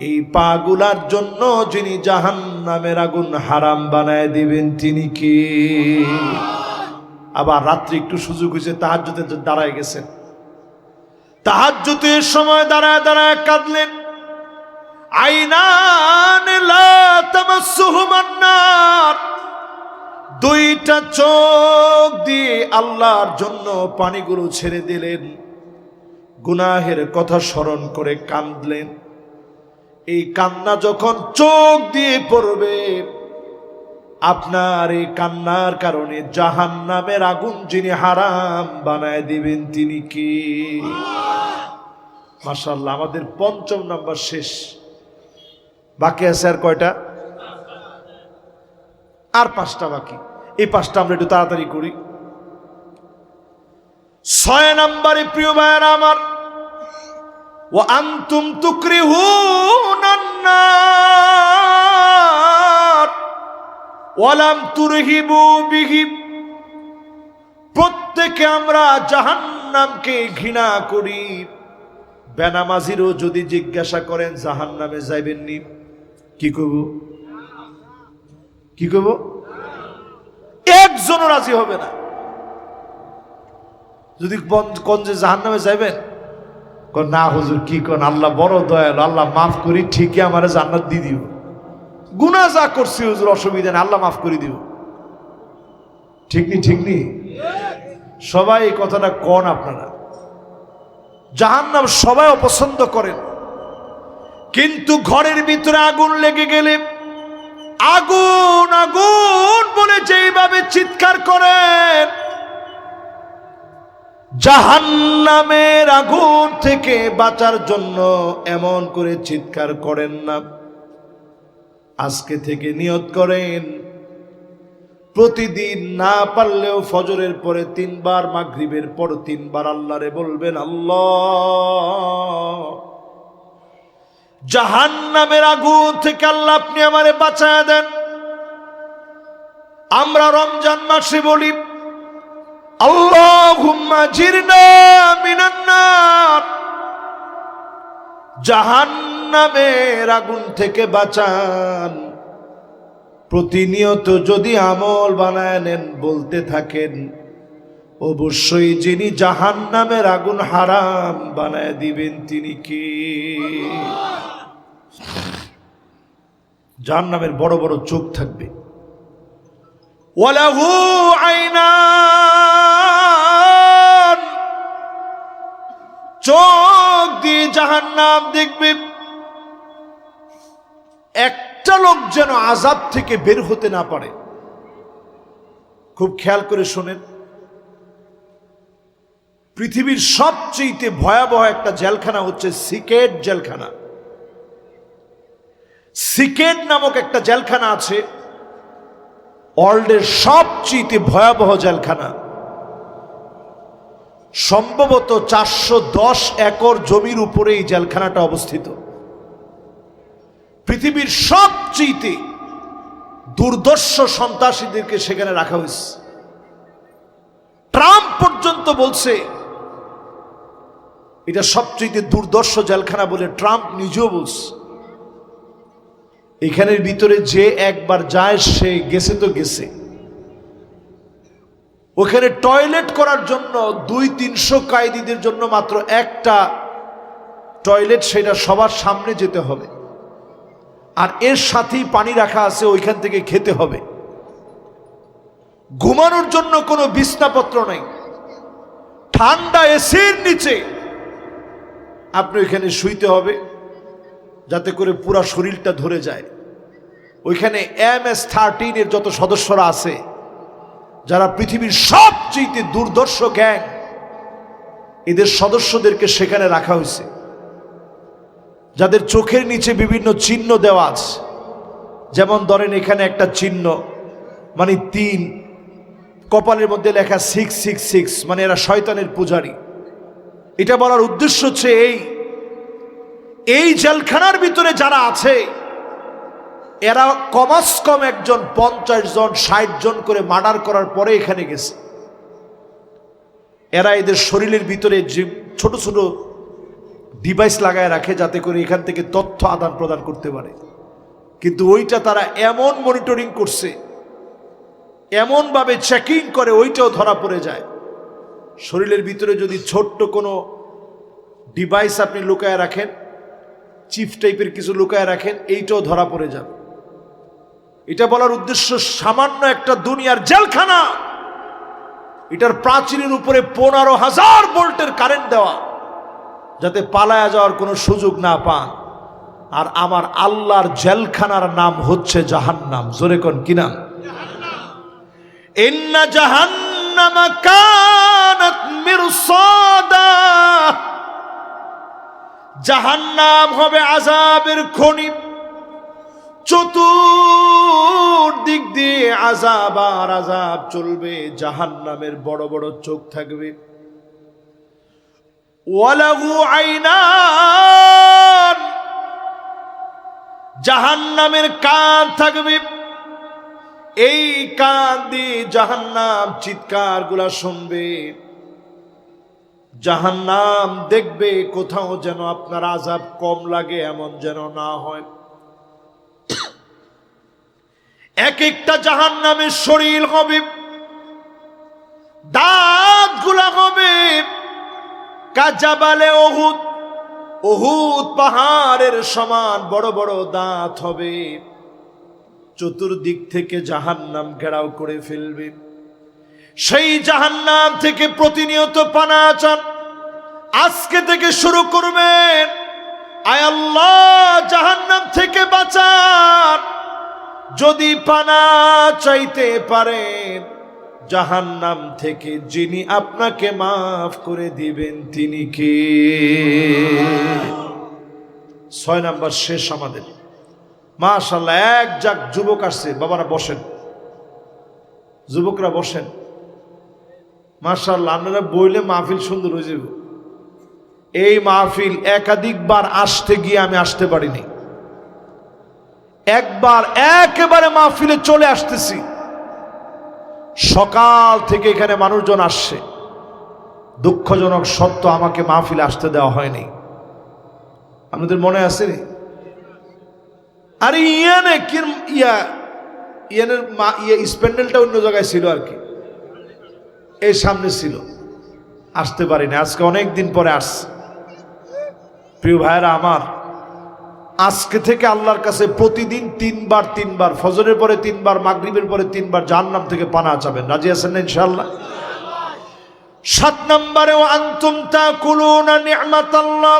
এই পাগুলার জন্য যিনি জাহান্নামের আগুন হারাম বানায় দিবেন তিনি কে? আবার রাত্রি একটু সুযোগ হয়েছে, তাহাজ্জুদে দাঁড়ায় গেছেন, তাহাজ্জুদের সময় দাঁড়ায় দাঁড়ায় কাঁদলেন। আইনান লা তামাসসুহুমান নার, দুইটা চোখ দিয়ে আল্লাহর জন্য পানিগুলো ছেড়ে দিলেন, গুনাহের কথা স্মরণ করে কাঁদলেন। এই কান্না যখন চোখ দিয়ে পড়বে, আপনার এই কান্নার কারণে জাহান্নামের আগুন যিনি হারাম বানায় দিবেন তিনি কি? মাশাআল্লাহ, আমাদের ৫ম নাম্বার শেষ। বাকি আছে আর কয়টা? আর 5টা বাকি। এই 5টা আমরা একটু তাড়াতাড়ি করি। 6 নম্বরে প্রিয় ভাইয়েরা আমার, ওয়া আনতুম তুকরিহুনান নার ওয়া লাম তুরহিবু বিহি, প্রত্যেকে আমরা জাহান্নামকে ঘৃণা করি। বেনামাজিরও যদি জিজ্ঞাসা করেন জাহান্নামে যাইবেননি, কি করব? কি করব? একজনও রাজি হবে না। যদি কোন যে জাহান্নামে যাইবেন, না হুজুর কি কোন, আল্লাহ বড় দয়ালু, আল্লাহ মাফ করি, ঠিকই আমারে জান্নাত দিয়ে দিব। গুনাহ যা করছি হুজুর অসুবিধা নেই, আল্লাহ মাফ করে দিব। ঠিক নি? ঠিক নি? সবাই এই কথাটা কোন আপনারা? জাহান্নাম সবাই অপছন্দ করেন, কিন্তু ঘরের ভিতরে আগুন লেগে গেলে আগুন আগুন বলে যেইভাবে চিৎকার করেন, জাহান্নামের আগুন থেকে বাঁচার জন্য এমন করে চিৎকার করেন না। আজকে থেকে নিয়ত করেন, প্রতিদিন না পারলেও ফজরের পরে 3 বার, মাগরিবের পর 3 বার আল্লাহরে বলবেন, আল্লাহ জাহান্নামের আগুন থেকে আল্লাহ আপনি আমারে বাঁচায় দেন। আমরা রমজান মাসে বলি, আল্লাহুম্মা জিরনা মিনান নার, জাহান্নামের আগুন থেকে বাঁচান। প্রতিনিয়ত যদি আমল বানায় নেন, বলতে থাকেন, অবশ্যই যিনি জাহান্নামের আগুন হারাম বানায় দিবেন তিনি কি? জাহান্নামের বড় বড় চোখ থাকবে, ওয়ালাহু আইনান, চোখ দিয়ে জাহান্নাম দেখবে। একটা লোক যেন আযাব থেকে বের হতে না পারে। খুব খেয়াল করে শোনেন, পৃথিবীর সবচেয়ে ভয়াবহ একটা জেলখানা হচ্ছে সিকেট জেলখানা। সিকেট নামক একটা জেলখানা আছে, ওয়ার্ল্ডের সবচেয়ে ভয়াবহ জেলখানা। সম্ভবত 410 একর জমির উপরে এই জেলখানাটা অবস্থিত। পৃথিবীর সবচেয়ে দুর্দর্শ সন্ত্রাসীদেরকে সেখানে রাখা হয়েছে। ট্রাম্প পর্যন্ত বলছে এটা সবচেয়ে দুর্দর্শ জেলখানা বলে, ট্রাম্প নিজেও বলছে। এখানের ভিতরে যে একবার যায় সে গেছে তো গেছে। ওখানে টয়লেট করার জন্য 200-300 কয়েদিদের জন্য মাত্র একটা টয়লেট, সেটা সবার সামনে যেতে হবে। আর এর সাথেই পানি রাখা আছে, ওইখান থেকে খেতে হবে। ঘুমানোর জন্য কোনো বিছনাপত্র নেই, ঠান্ডা এসির নিচে আপনি ওইখানে শুইতে হবে, যাতে করে পুরো শরীরটা ধরে যায়। ওইখানে MS-13 এর যত সদস্যরা আছে, যারা পৃথিবীর সবচেয়ে দুর্দর্শ গ্যাং, এদের সদস্যদেরকে সেখানে রাখা হয়েছে, যাদের চোখের নিচে বিভিন্ন চিহ্ন দেওয়া আছে। যেমন ধরেন এখানে একটা চিহ্ন মানে 3, কপালের মধ্যে লেখা 666, মানে এরা শয়তানের পূজারী। এটা বলার উদ্দেশ্য হচ্ছে এই জেলখানার ভিতরে যারা আছে, এরা কমাস কম একজন 50 জন 60 জন করে মার্ডার করার পরে এখানে গেছে। এরা এদের শরীরের ভিতরে ছোট ছোট ডিভাইস লাগায় রাখে যাতে করে এখান থেকে তথ্য আদান প্রদান করতে পারে। কিন্তু ওইটা তারা এমন মনিটরিং করছে, এমনভাবে চেকিং করে, ওইটাও ধরা পড়ে যায়। শরীরের ভিতরে যদি ছোট্ট কোনো ডিভাইস আপনি লুকায় রাখেন, চিপ টাইপের কিছু লুকায় রাখেন, এইটাও ধরা পড়ে যাবে। এটা বলার উদ্দেশ্য, সামান্য একটা দুনিয়ার জেলখানা, এটার প্রাচীরের উপরে 15,000 ভোল্টের কারেন্ট দেওয়া, যাতে পালায়া যাওয়ার কোনো সুযোগ না পান। আর আমার আল্লাহর জেলখানার নাম হচ্ছে জাহান্নাম। জোরে কোন কি নাম? ইন্না জাহান্নামা কানাত মিরসাদা। জাহান্নাম হবে আযাবের খনি, চতুর্দিক দিয়ে আযাব আর আযাব চলবে। জাহান্নামের বড় বড় চোখ থাকবে, ওয়ালাহু আইনান, জাহান্নামের কান থাকবে। এই কান দিয়ে জাহান্নাম চিৎকার গুলা শুনবে। জাহান্নাম দেখবে কোথাও যেন আপনার আযাব কম লাগে, এমন যেন না হয়। এক একটা জাহান্নামের শরীর হবে, দাঁত গুলা হবে কাজাবালে উহুদ, উহুদ পাহাড়ের সমান বড় বড় দাঁত হবে। চতুর্দিক থেকে জাহান্নাম ঘেরাও করে ফেলবে। সেই জাহান্নাম থেকে প্রতিনিয়ত পানা চান। আজকে থেকে শুরু করবেন, আয় আল্লাহ জাহান্নাম থেকে বাঁচান। যদি পানা চাইতে পারেন, জাহান্নাম থেকে যিনি আপনাকে মাফ করে দিবেন তিনি কে? 6 নাম্বার শেষ আমাদের। মাশাআল্লাহ, এক যাক যুবক আসছে। বাবারা বসেন, যুবকরা বসেন। মাশাআল্লাহ, আপনারা বইলে মাহফিল সুন্দর হয়ে যাবে। এই মাহফিল একাধিকবার আসতে গিয়ে আমি আসতে পারিনি। একবার একেবারে মাহফিলে চলে আসতেছি, সকাল থেকে এখানে মানুষজন আসছে। দুঃখজনক সত্য, আমাকে মাহফিলে আসতে দেওয়া হয়নি। আপনাদের মনে আছে? আরে ইয়ানের স্প্যান্ডেলটা অন্য জায়গায় ছিল আর কি, এই সামনে ছিল, আসতে পারিনি। আজকে অনেক দিন পরে আসছে। প্রিয় ভাইরা আমার, আজকে থেকে আল্লাহর কাছে প্রতিদিন 3 বার, ফজরের পরে 3 বার, মাগরিবের পরে 3 বার জাহান্নাম থেকে পানা চাবেন। রাজি আছেন না ইনশাআল্লাহ? 7 নম্বরে, ওয়া আনতুম তাকুলুনা নি'মাতাল্লাহ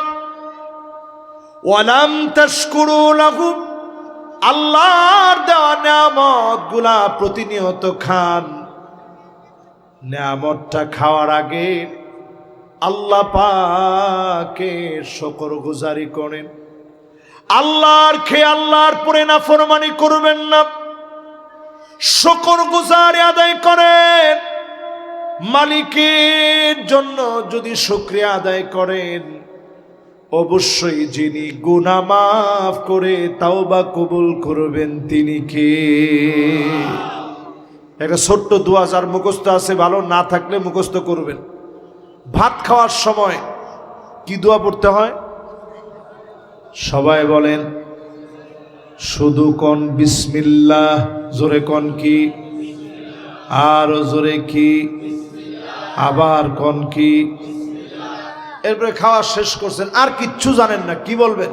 ওয়া লাম তাশকুরু লাহু। আল্লাহর দেওয়া নিয়ামত গুলা প্রতিনিয়ত খান। নিয়ামতটা খাওয়ার আগে আল্লাহ পাকের শুকরগুজারি করেন। আল্লাহর খেয়ে আল্লাহর পরে নাফরমানি করবেন না, শুকরগুজারি আদায় করেন। মালিকের জন্য যদি শুকরিয়া আদায় করেন, অবশ্যই যিনি গুনাহ মাফ করে তাওবা কবুল করবেন তিনি কে? একটা ছোট্ট দোয়া যার মুখস্থ আছে ভালো, না থাকলে মুখস্থ করবেন। ভাত খাওয়ার সময় কি দোয়া পড়তে হয়? সবাই বলেন, শুধু কোন বিসমিল্লাহ। জোরে কোন কি? আর জোরে কি? আবার কোন কি? এরপরে খাওয়া শেষ করছেন, আর কিচ্ছু জানেন না, কি বলবেন?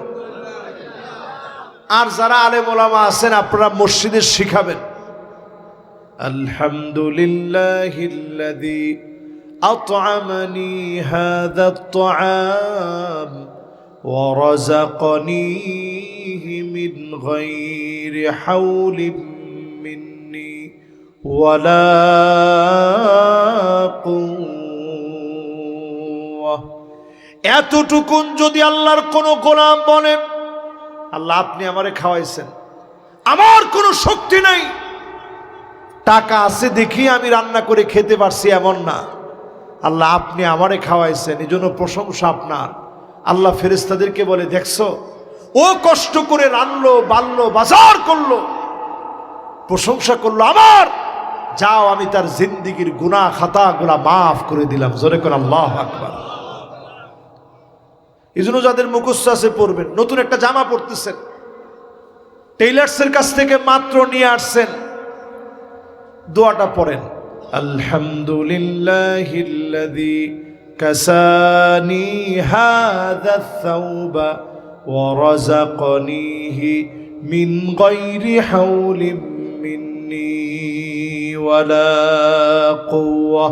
আর যারা আলেম ওলামা আছেন, আপনারা মসজিদে শিখাবেন, আলহামদুলিল্লাহিল্লাযী আত'আমানি হাযাত তা'আম ওয়া রাযাকানিহি মিন গায়রি হাওলিন মিন্নি ওয়ালা কুওয়া। এতটুকুন যদি আল্লাহর কোন গোলাম বলে, আল্লাহ আপনি আমারে খাওয়াইছেন, আমার কোনো শক্তি নাই, টাকা আছে দেখি আমি রান্না করে খেতে পারছি এমন না, আল্লাহ আপনি আমারে খাওয়াইছেন, এই জন্য প্রশংসা আপনার। আল্লাহ ফেরেশতাদেরকে বলে, দেখছো ও কষ্ট করে রান্নলো বাড়লো বাজার করলো, প্রশংসা করলো আমার, যাও আমি তার জিন্দিগির গুনাহ খাতাগুলা মাফ করে দিলাম। জোরে করে আল্লাহু আকবার। এই জন্য যাদের মুখস্থ আছে পড়বেন। নতুন একটা জামা পরতেছেন, টেইলার্সের কাছ থেকে মাত্র নিয়ে আসছেন, দোয়াটা পড়েন, আলহামদুলিল্লাহিল্লাযী কাসানি হাযা আস-সাওবা ওয়া রাযাকানিহি মিন গায়রি হাওলিন মিন্নি ওয়ালা কুওয়া।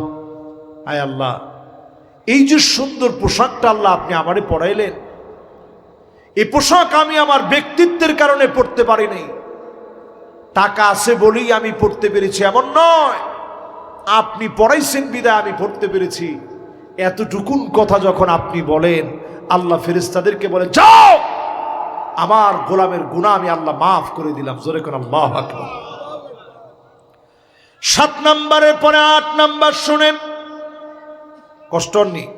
আয় আল্লাহ, এই যে সুন্দর পোশাকটা আল্লাহ আপনি আমারে পরাইলেন, এই পোশাক আমি আমার ব্যক্তিত্বের কারণে পড়তে পারি নাই, টাকা আছে বলেই আমি পড়তে পেরেছি এমন নয়, আপনি পড়াইছেন বিদায় আমি পড়তে পেরেছি। এতটুকুন কথা যখন আপনি বলেন, আল্লাহ ফেরেশতাদেরকে বলে যাও আমার গোলামের গুনাহ আমি আল্লাহ মাফ করে দিলাম। জোরে করে আল্লাহু আকবার। 7 নম্বরের পরে 8 নম্বর শুনেন, কষ্ট নেই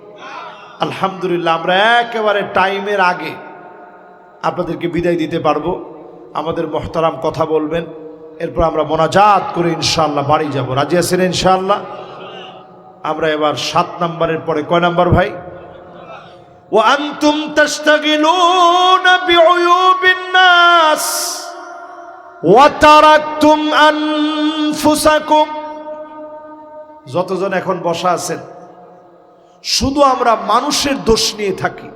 আলহামদুলিল্লাহ। আমরা একেবারে টাইমের আগে আপনাদেরকে বিদায় দিতে পারবো। আমাদের মুহতারাম কথা বলবেন, এরপর আমরা মোনাজাত করে ইনশাআল্লাহ বাড়ি যাব। রাজি আছেন ইনশাআল্লাহ? আমরা এবার 7 নম্বরের পরে কয় নাম্বার ভাই? ওয়া আনতুম তাশতাগিলুনা বিউয়ুবিন নাস ওয়া তারাকতুম আনফুসাকুম। যতজন এখন বসা আছেন, শুধু আমরা মানুষের দোষ নিয়ে থাকি।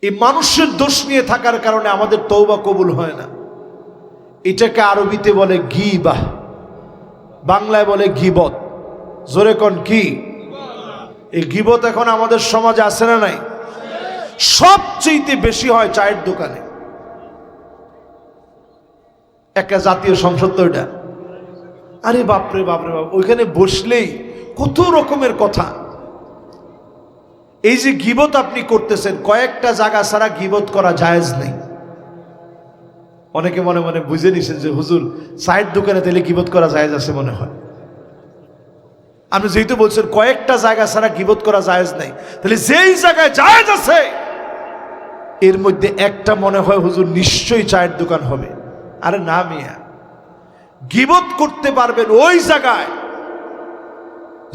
এই মানুষের দোষ নিয়ে থাকার কারণে আমাদের তওবা কবুল হয় না। এটাকে আরবিতে বলে গীবাহ, বাংলায় বলে গীবত। জোরে কোন কি? এই গীবত এখন আমাদের সমাজে আছে না নাই? সবচেয়ে বেশি হয় চায়ের দোকানে। একটা জাতীয় সংসদ তো এটা, আরে বাপরে বাপরে বাপ, ওইখানে বসলেই কত রকমের কথা। এই যে গীবত আপনি করতেছেন, কয়েকটা জায়গা ছাড়া গীবত করা জায়েজ নেই। অনেকে মনে মনে বুঝে নিছেন যে হুজুর চায়ের দোকানে তাহলে গীবত করা জায়েজ আছে মনে হয়। আপনি যেহেতু বলছেন কয়েকটা জায়গা ছাড়া গীবত করা জায়েজ নেই, তাহলে যেই জায়গায় জায়েজ আছে এর মধ্যে একটা মনে হয় হুজুর নিশ্চয়ই চায়ের দোকান হবে। আরে না মিয়া, গীবত করতে পারবেন ওই জায়গায়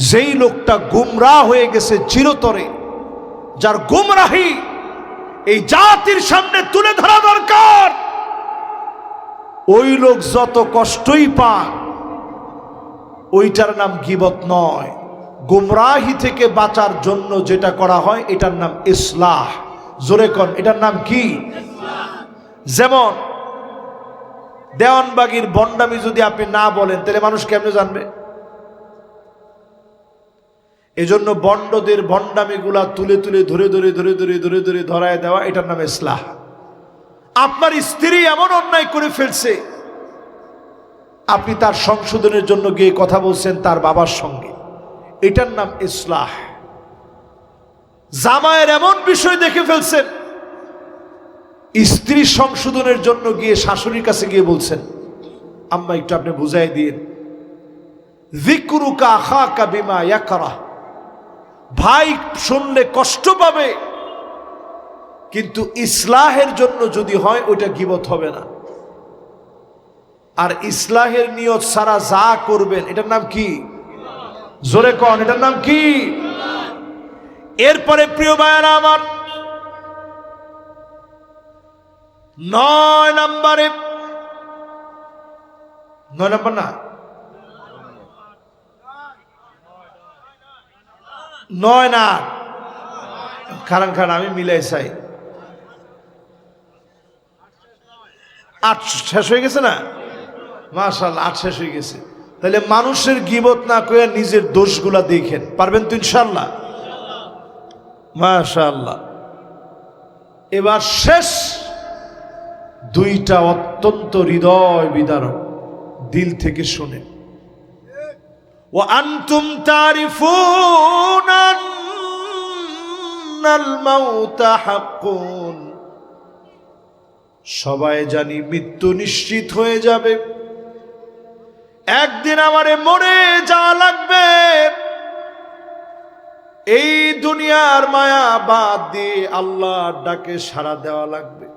যেই লোকটা গুমরাহ হয়ে গেছে চিরতরে, যার গুমরাহি এই জাতির সামনে তুলে ধরা দরকার। ওই লোক যত কষ্টই পান, ওইটার নাম গীবত নয়। গুমরাহি থেকে বাঁচার জন্য যেটা করা হয় এটার নাম ইসলাহ। জোরে কোন, এটার নাম কি? যেমন দেওয়ানবাগির বন্ডামি যদি আপনি না বলেন তাহলে মানুষ কেমনে জানবে? এজন্য বন্ডদের বন্ডামিগুলা তুলে তুলে ধরে ধরে ধরে ধরে ধরে ধরে ধরায় দেওয়া, এটার নাম ইসলাহ। আপনার স্ত্রী এমন অন্যায় করে ফেলছে, আপনি তার সংশোধনের জন্য গিয়ে কথা বলছেন তার বাবার সঙ্গে, এটার নাম ইসলাহ। জামাইয়ের এমন বিষয় দেখে ফেলছেন, স্ত্রী সংশোধনের জন্য গিয়ে শাশুড়ির কাছে গিয়ে বলছেন আম্মা একটু আপনি বুঝাই দিন। যিকরুকা আখাকা বিমা ইয়াকরাহ, ভাই শুনলে কষ্ট পাবে, কিন্তু ইসলাহের জন্য যদি হয় ওইটা গীবত হবে না। আর ইসলাহের নিয়ত সারা যা করবেন এটার নাম কি? জোরে কোন, এটার নাম কি? এরপরে প্রিয় ভাইয়েরা আমার, 9 নম্বরে, 9 নম্বর না, 9 না, খারান খান আমি মিলাই চাই। 8 শেষ হয়ে গেছে না? মাশাআল্লাহ 8 শেষ হয়ে গেছে। তাহলে মানুষের গীবত না করে নিজের দোষগুলা দেখেন, পারবেন তো ইনশাআল্লাহ? মাশাআল্লাহ। এবার শেষ 2টা অত্যন্ত হৃদয় বিদারক, দিল থেকে শুনে। ওয়া আনতুম তারিফুনা আন্নাল মাউতা হাক্কুন, সবাই জানি মৃত্যু নিশ্চিত হয়ে যাবে, একদিন আমারে মরে যাওয়া লাগবে। এই দুনিয়ার মায়া বাদ দিয়ে আল্লাহর ডাকে সাড়া দেওয়া লাগবে।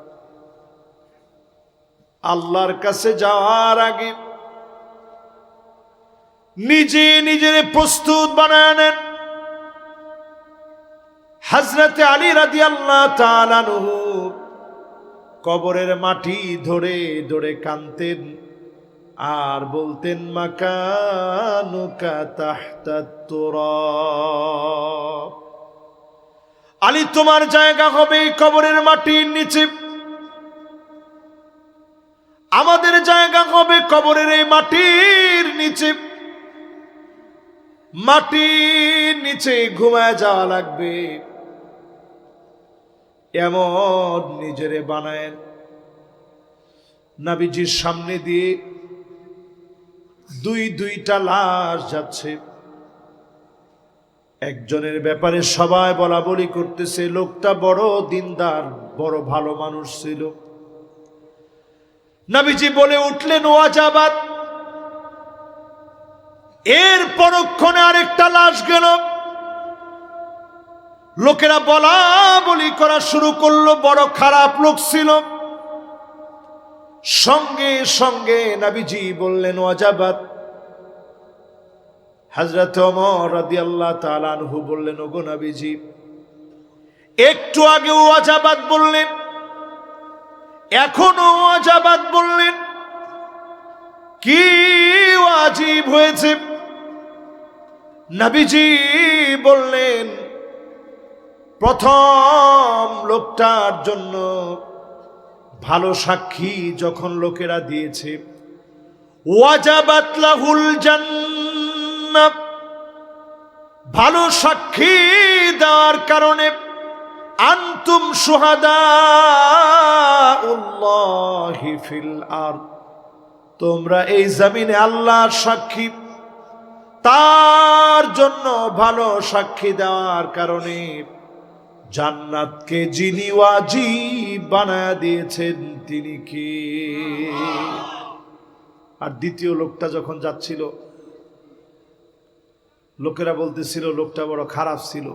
আল্লাহর কাছে যাওয়ার আগে নিজে নিজের প্রস্তুত বানায় নেন। হযরতে আলী রাদিয়াল্লাহু তাআলা আনহু কবরের মাটি ধরে ধরে কাঁদতেন আর বলতেন মাকানুকা তাহতাত তুরাব, আলী তোমার জায়গা হবে এই কবরের মাটির নিচে, আমাদের জায়গা হবে কবরের এই মাটির নিচে। মাটির নিচে ঘুমায় যাওয়া লাগবে, এমন নিজেরে বানায়েন। নবীজির সামনে দিয়ে দুইটা লাশ যাচ্ছে। একজনের ব্যাপারে সবাই বলা বলি করতেছে, লোকটা বড় দিনদার, বড় ভালো মানুষ ছিল। নবীজি বলে উঠলেন ওয়াজাবাত। এর পরক্ষণে আরেকটা লাশ গেল। লোকেরা বলা বলি করা শুরু করলো, বড় খারাপ লোক ছিল। সঙ্গে সঙ্গে নবীজি বললেন ওয়াজাবাত। হযরত ওমর রাদিয়াল্লাহু তাআলা আনহু বললেন, ওগো নবীজি, একটু আগে ওয়াজাবাত বললেন, এখনো ওয়াজাবাত বললেন, কি ওয়াজিব হয়েছে? নবীজি বললেন, প্রথম লোকটার জন্য ভালো সাক্ষী যখন লোকেরা দিয়েছে, ওয়াজাবাত লাহুল জান্নাহ, ভালো সাক্ষী দেওয়ার কারণে আনতুম শুহাদাউল্লাহি ফিল আরদ, তোমরা এই জমিনে আল্লাহর সাক্ষী। তার জন্য ভালো সাক্ষী দেওয়ার কারণে জান্নাতকে যিনি ওয়াজিব বানায়া দিয়েছেন তিনি কে? আর দ্বিতীয় লোকটা যখন যাচ্ছিল, লোকেরা বলতেছিল লোকটা বড় খারাপ ছিল।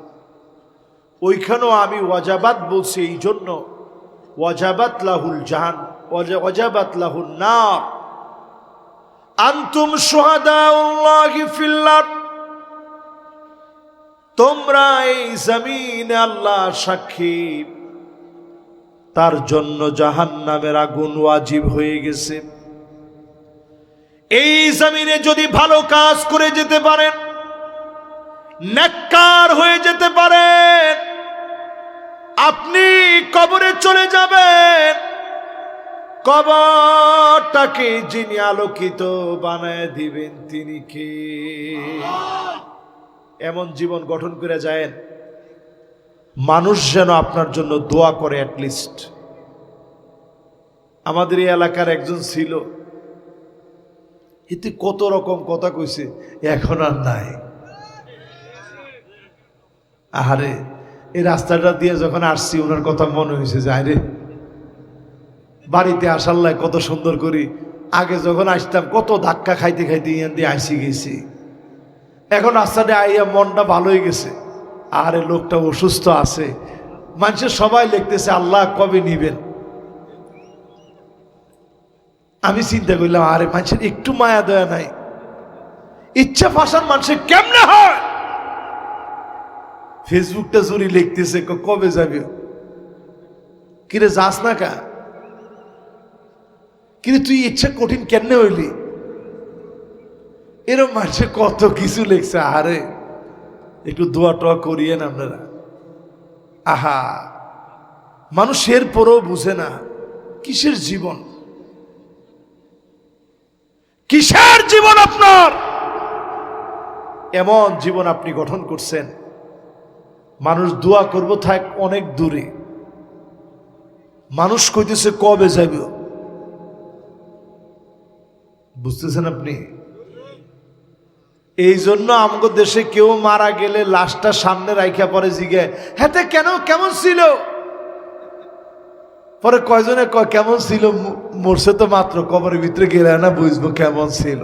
ওইখানেও আমি ওয়াজাবাত বলছি এই জন্য, ওয়াজাবাত লাহুল জাহান ওয়াজাবাত লাহুন নার, আনতুম শুহাদাউল্লাহি ফিল আরদ, তোমরা এই জমিনে আল্লাহর সাক্ষী। তার জন্য জাহান্নামের আগুন ওয়াজিব হয়ে গেছে। এই জমিনে যদি ভালো কাজ করে যেতে পারেন, নেককার হয়ে যেতে পারেন, আপনি কবরে চলে যাবেন। কবরটাকে যিনি আলোকিত বানায় দিবেন তিনি কে? এমন জীবন গঠন করে যায়েন, মানুষ যেন আপনার জন্য দোয়া করে। অ্যাটলিস্ট আমাদের এই এলাকার একজন ছিল, এতে কত রকম কথা কইছে, এখন আর নাই। আরে এই রাস্তাটা দিয়ে যখন আসছি ওনার কথা মনে হয়েছে যে আরে বাড়িতে আসার লাই কত সুন্দর করি, আগে যখন আসতাম কত ধাক্কা খাইতে খাইতে ইয়ান দিয়ে আসি গেছি, এখন রাস্তাটা আইয়া মনটা ভালো হয়ে গেছে। আরে লোকটা অসুস্থ আছে, মানুষের সবাই লিখতেছে আল্লাহ কবে নিবেন। আমি চিন্তা করলাম আরে মানুষের একটু মায়া দয়া নাই, ইচ্ছা ফাঁসান মানুষের কেমনে হয়? ফেসবুকটা জুড়ি লিখতেছে কবে যাবে, কিরে যাস না কা, কিন্তু তুই ইচ্ছা কঠিন কেমনে হইলি? এরকম মানুষের কত কিছু লিখছে। আরে একটু দোয়া টোয়া করিয়েন আপনারা। আহা, মানুষের পরও বুঝে না কিসের জীবন, কিসের জীবন আপনার? এমন জীবন আপনি গঠন করছেন, মানুষ দোয়া করব থাক অনেক দূরে, মানুষ কইতেছে কবে যাবে। বুঝতেছেন আপনি? এই জন্য আমাদের দেশে কেউ মারা গেলে লাশটা সামনে রাইখা পরে জিগে হাতে কেন কেমন ছিল, পরে কয়জনে কয় কেমন ছিল, মরছে তো মাত্র, কবরের ভিতরে গেলে না বুঝবো কেমন ছিল।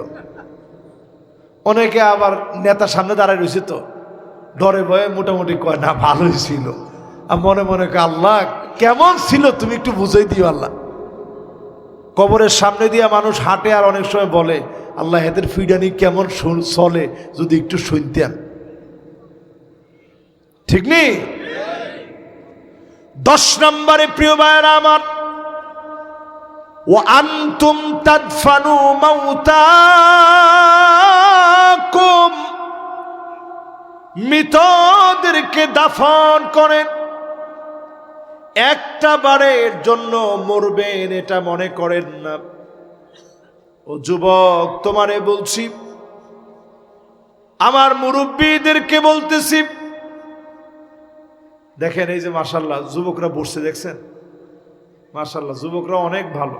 অনেকে আবার নেতা সামনে দাঁড়ায় রয়েছে তো ডরে ভয়ে মোটামুটি কয় না ভালোই ছিল। আর মনে মনে কয় আল্লাহ কেমন ছিল তুমি একটু বুঝাই দিও আল্লাহ। কবরের সামনে দিয়ে মানুষ হাঁটে আর অনেক সময় বলে আল্লাহ এদের ফিডানি কেমন চলে যদি একটু শুনতেন। ঠিক নেই? 10 নম্বরে প্রিয় ভাইরা আমার, ওয়া আনতুম তাদফানু মাউতাকুম, মৃতদেরকে দাফন করেন। একটা বারের জন্য মরবেন এটা মনে করেন না। ও যুবক তোমারে বলছি, আমার মুরব্বীদেরকে বলতেছি, দেখেন এই যে মাশাআল্লাহ যুবকরা বসছে দেখছেন, মাশাআল্লাহ যুবকরা অনেক ভালো।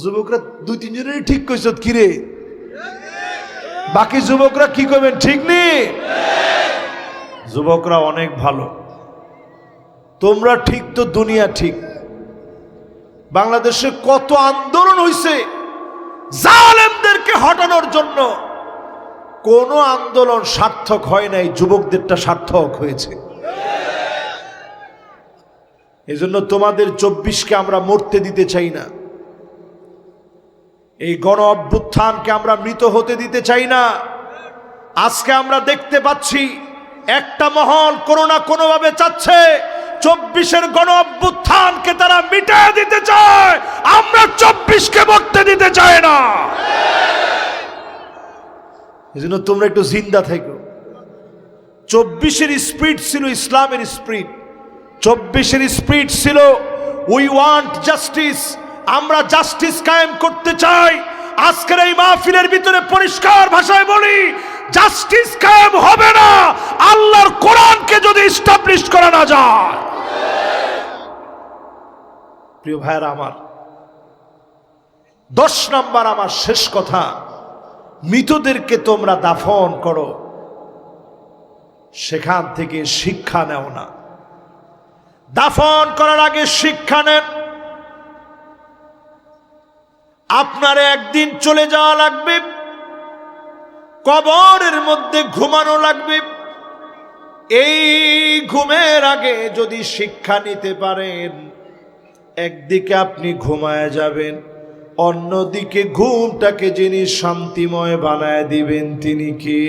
যুবকরা 2-3 জনেরই ঠিক কইছ কিরে, বাকি যুবকরা কি করবেন ঠিক নেই? যুবকরা অনেক ভালো, তোমরা ঠিক তো দুনিয়া ঠিক। বাংলাদেশে কত আন্দোলন হয়েছে জালেমদেরকে হটানোর জন্য, কোন আন্দোলন সার্থক হয় নাই, যুবকদেরটা সার্থক হয়েছে। এজন্য তোমাদের 24কে আমরা মরতে দিতে চাই না, এই গণ অভ্যুত্থানকে আমরা মৃত হতে দিতে চাই না। আজকে আমরা দেখতে পাচ্ছি একটা মহল কোনো না কোনোভাবে চাচ্ছে 24-এর গণ অভ্যুত্থানকে তারা মিটিয়ে দিতে চায়, আমরা 24কে মরতে দিতে চাই না। এজন্য তোমরা একটু জিন্দা থেকো। 24-এর স্পিরিট ছিল ইসলামের স্পিরিট, 24-এর স্পিরিট ছিল উই ওয়ান্ট জাস্টিস, আমরা জাস্টিস কায়েম করতে চাই। আজকের এই মাহফিলের ভিতরে পরিষ্কার ভাষায় বলি, জাস্টিস কায়েম হবে না আল্লাহর কোরআনকে যদি এস্টাবলিশ করা না যায়। প্রিয় ভাইরা আমার, 10 নাম্বার আমার শেষ কথা, মৃতদেরকে তোমরা দাফন করো, সেখান থেকে শিক্ষা নেও না। দাফন করার আগে শিক্ষা নেন। আপনার একদিন চলে যাওয়া লাগবে, কবরের মধ্যে ঘুমানো লাগবে। এই ঘুমের আগে যদি শিক্ষা নিতে পারেন, একদিকে আপনি ঘুমায় যাবেন, অন্যদিকে ঘুমটাকে যিনি শান্তিময় বানায় দিবেন তিনি কে?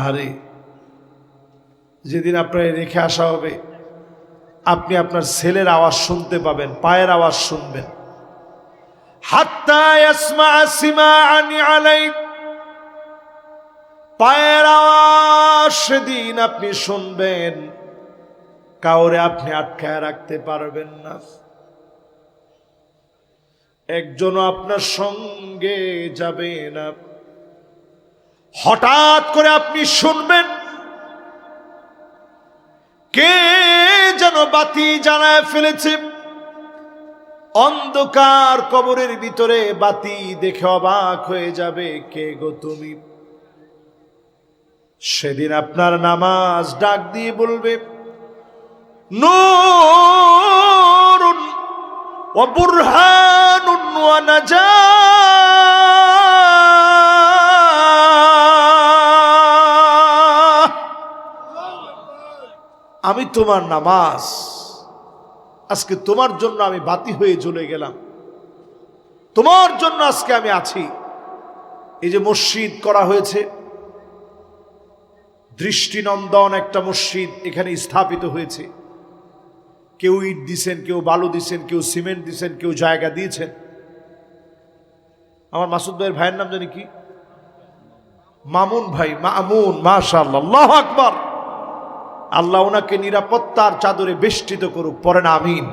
আরে যেদিন আপনার রেখে আসা হবে, আপনি আপনার ছেলের আওয়াজ শুনতে পাবেন, পায়ের আওয়াজ শুনবেন। হাত্তা ইয়াসমা সিমাআন আলাই, পায়ের আওয়াজ সেদিন আপনি শুনবেন, কাউরে আপনি আটকায় রাখতে পারবেন না। একজনও আপনার সঙ্গে যাবে না। হঠাৎ করে আপনি শুনবেন কে যেন বাতি জ্বালায় ফেলেছে। অন্ধকার কবরের ভিতরে বাতি দেখে অবাক হয়ে যাবে, কে গো তুমি? সেদিন আপনার নামাজ ডাক দিয়ে বলবে, নূরুন ওয়া বুরহানুন ওয়া নাজাহ। আমি তোমার নামাজ, আজকে তোমার জন্য আমি বাতি হয়ে জ্বলে গেলাম, তোমার জন্য আজকে আমি আছি। এই যে মসজিদ করা হয়েছে, দৃষ্টিনন্দন একটা মসজিদ এখানে স্থাপিত হয়েছে। কেউ ইট দিছেন, কেউ বালু দিছেন, কেউ সিমেন্ট দিছেন, কেউ জায়গা দিয়েছেন। আমার মাসুদ ভাইয়ের ভাইয়ের নাম জানি কি, মামুন ভাই, মামুন, মাশাআল্লাহ, আল্লাহু আকবার। আল্লাহ ওনাকে নিরাপত্তার চাদরে বেষ্টিত করুক, পড়েন আমিন।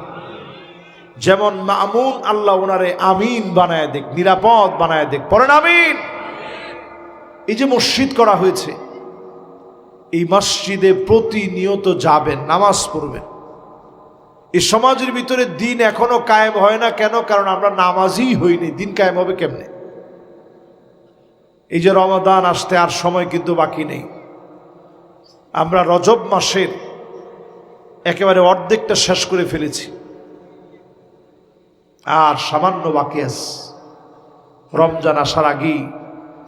যেমন মামুন, আল্লাহ ওনারে আমিন বানায় দেখ, নিরাপদ বানায় দেখ, পড়েন আমিন। এই যে মসজিদ করা হয়েছে, এই মসজিদে প্রতিনিয়ত যাবেন, নামাজ পড়বেন। এই সমাজের ভিতরে দিন এখনো কায়েম হয় না কেন? কারণ আমরা নামাজই হইনি। দিন কায়েম হবে কেমনে? এই যে রমাদান আসতে আর সময় কিন্তু বাকি নেই। আমরা রজব মাসের একেবারে অর্ধেকটা শেষ করে ফেলেছি, আর সামান্য বাকি আছে। রমজান আসার আগেই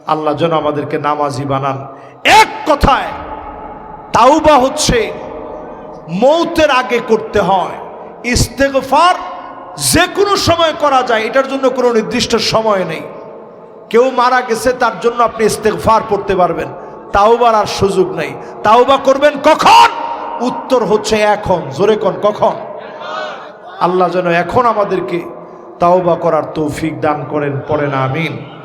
আল্লাহ যেন আমাদেরকে নামাজি বানান। এক কথায় তাওবা হচ্ছে মৌতের আগে করতে হয়। ইস্তেগফার যে কোনো সময় করা যায়, এটার জন্য কোনো নির্দিষ্ট সময় নেই। কেউ মারা গেছে তার জন্য আপনি ইস্তেগফার পড়তে পারবেন, তাওবার আর সুযোগ নেই। তাওবা করবেন কখন? উত্তর হচ্ছে এখন। জোরে কোন কখন? আল্লাহ যেন এখন আমাদেরকে তাওবা করার তৌফিক দান করেন, পড়েন আমিন।